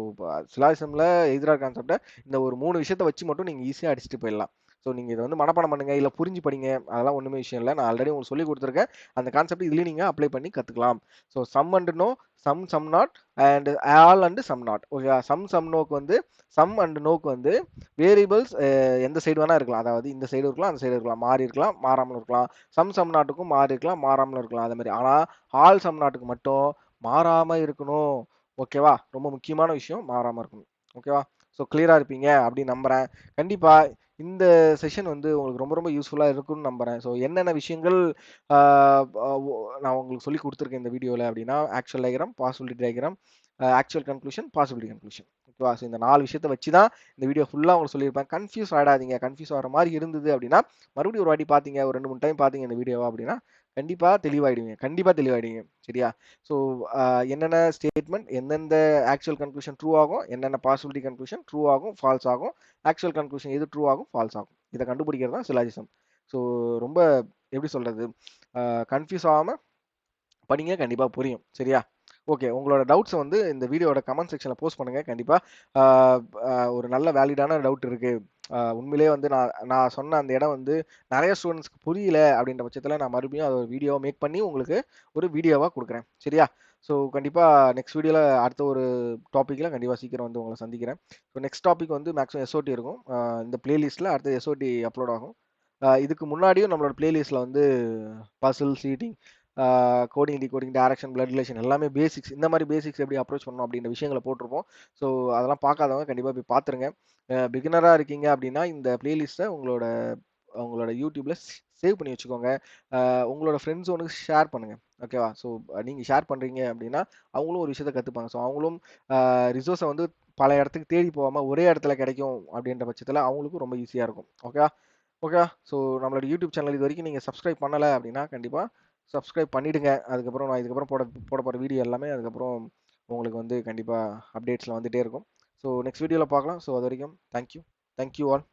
சிலாசம்ல எய்தரார் கான்செப்டை இந்த ஒரு 3 விஷயத்த வச்சு மட்டும் நீங்க ஈஸியா அடிச்சுட்டு போயிடலாம். ஸோ நீங்க இதை வந்து மனப்பாடம் பண்ணுங்க, இல்ல புரிஞ்சு படிங்க, அதெல்லாம் ஒண்ணுமே விஷயம் இல்லை. நான் ஆல்ரெடி உங்களுக்கு சொல்லி கொடுத்துருக்கேன். அந்த கான்செப்ட் இதுலயும் நீங்க அப்ளை பண்ணி கத்துக்கலாம். So some and no, some not and all and some not. Okay, some நோக்கு வந்து, சம் அண்ட் நோக்கு வந்து வேரியபிள்ஸ் எந்த சைடு வேணா இருக்கலாம். அதாவது இந்த சைடு இருக்கலாம், அந்த சைடு இருக்கலாம், மாறி இருக்கலாம், மாறாமல் இருக்கலாம். சம் நாட்டுக்கும் மாறி இருக்கலாம், மாறாமல் இருக்கலாம். அதே மாதிரி ஆனா ஆல் சம் நாட்டுக்கு மட்டும் மாறாம இருக்கணும். ஓகேவா? ரொம்ப முக்கியமான விஷயம், மாறாம இருக்கணும். ஓகேவா? ஸோ கிளியரா இருப்பீங்க அப்படின்னு நம்புறேன். கண்டிப்பா இந்த செஷன் வந்து உங்களுக்கு ரொம்ப ரொம்ப யூஸ்ஃபுல்லா இருக்கும்னு நம்புறேன். ஸோ என்னென்ன விஷயங்கள் நான் உங்களுக்கு சொல்லி கொடுத்துருக்கேன் இந்த வீடியோல அப்படின்னா, actual diagram, possibility diagram, actual conclusion, possibility conclusion. ஓகேவா? ஸோ இந்த 4 விஷயத்த வச்சு தான் இந்த வீடியோ ஃபுல்லா உங்களுக்கு சொல்லியிருப்பேன். கன்ஃப்யூஸ் ஆயிடாதீங்க. கன்ஃப்யூஸ் ஆகுற மாரி இருந்தது அப்படின்னா, மறுபடியும் ஒரு வாட்டி பார்த்தீங்க, ஒரு 2, 3 டைம் பார்த்தீங்க இந்த வீடியோவ அப்படின்னா, கண்டிப்பா தெளிவாயிடுவீங்க. கண்டிப்பா தெளிவாயிடுவீங்க. சரியா? ஸோ அ என்னென்ன ஸ்டேட்மெண்ட், எந்தெந்த ஆக்சுவல் கன்க்ளூஷன் ட்ரூ ஆகும், என்னென்ன பாசிபிலிட்டி கன்க்ளூஷன் ட்ரூ ஆகும், ஃபால்ஸ் ஆகும், ஆக்சுவல் கன்க்ளூஷன் எது ட்ரூ ஆகும், ஃபால்ஸ் ஆகும். இத கண்டுபிடிக்கிறது தான் சிலாஜிசம். ஸோ ரொம்ப எப்படி சொல்றது? கன்ஃப்யூஸ் ஆகாம படிங்க. கண்டிப்பா புரியும். சரியா? ஓகே. உங்களோட டவுட்ஸ வந்து இந்த வீடியோவோட கமெண்ட் செக்ஷன்ல போஸ்ட் பண்ணுங்க. கண்டிப்பா ஆ ஒரு நல்ல வேலிடான டவுட் இருக்கு. உண்மையிலேயே வந்து நான் நான் சொன்ன அந்த இடம் வந்து நெறைய ஸ்டூடண்ட்ஸ்க்கு புரியல அப்படின்ற பட்சத்தில நான் மறுபடியும் அத ஒரு வீடியோவா மேக் பண்ணி உங்களுக்கு ஒரு வீடியோவா குடுக்குறேன். சரியா? ஸோ கண்டிப்பா நெக்ஸ்ட் வீடியோல அடுத்த ஒரு டாபிக்ல கண்டிப்பா சீக்கிரம் வந்து உங்கள சந்திக்கிறேன். ஸோ நெக்ஸ்ட் டாபிக் வந்து மேக்ஸிமம் எஸ்ஓடி இருக்கும். இந்த பிளேலிஸ்ட்ல அடுத்து எஸ்ஓடி அப்லோட் ஆகும். இதுக்கு முன்னாடியும் நம்மளோட பிளேலிஸ்ட்ல வந்து puzzle, seating, coding, decoding, direction, blood relation எல்லாமே பேசிக்ஸ். இந்த மாரி பேசிக்ஸ் எப்படி அப்ரோச் பண்ணணும் அப்படின்ற விஷயங்கள போட்டிருப்போம். ஸோ அதெல்லாம் பார்க்காதவங்க கண்டிப்பா போய் பார்த்துருங்க. பிகினரா இருக்கீங்க அப்படின்னா இந்த பிளேலிஸ்ட்ட உங்களோட உங்களோட யூடியூப்ல சேவ் பண்ணி வச்சுக்கோங்க. உங்களோட ஃப்ரெண்ட் ஜோனுக்கு ஷேர் பண்ணுங்க. ஓகேவா? ஸோ நீங்க ஷேர் பண்றீங்க அப்படின்னா, அவங்களும் ஒரு விஷயத்த கத்துப்பாங்க. ஸோ அவங்களும் ரிசோர்ஸ வந்து பல இடத்துக்கு தேடி போகாம ஒரே இடத்துல கிடைக்கும் அப்படின்ற பட்சத்தில அவங்களுக்கும் ரொம்ப ஈஸியா இருக்கும். ஓகேவா? ஓகேவா? ஸோ நம்மளோட யூடியூப் சேனல் இதுவரைக்கும் நீங்க சப்ஸ்கிரைப் பண்ணல அப்படின்னா, கண்டிப்பா சப்ஸ்கிரைப் பண்ணிடுங்க. அதுக்கப்புறம் நான் இதுக்கப்புறம் போட போற வீடியோ எல்லாமே அதுக்கப்புறம் உங்களுக்கு வந்து கண்டிப்பா அப்டேட்ஸ்ல வந்துட்டே இருக்கும். ஸோ நெக்ஸ்ட் வீடியோல பார்க்கலாம். ஸோ அதுவரைக்கும் thank you. Thank you all.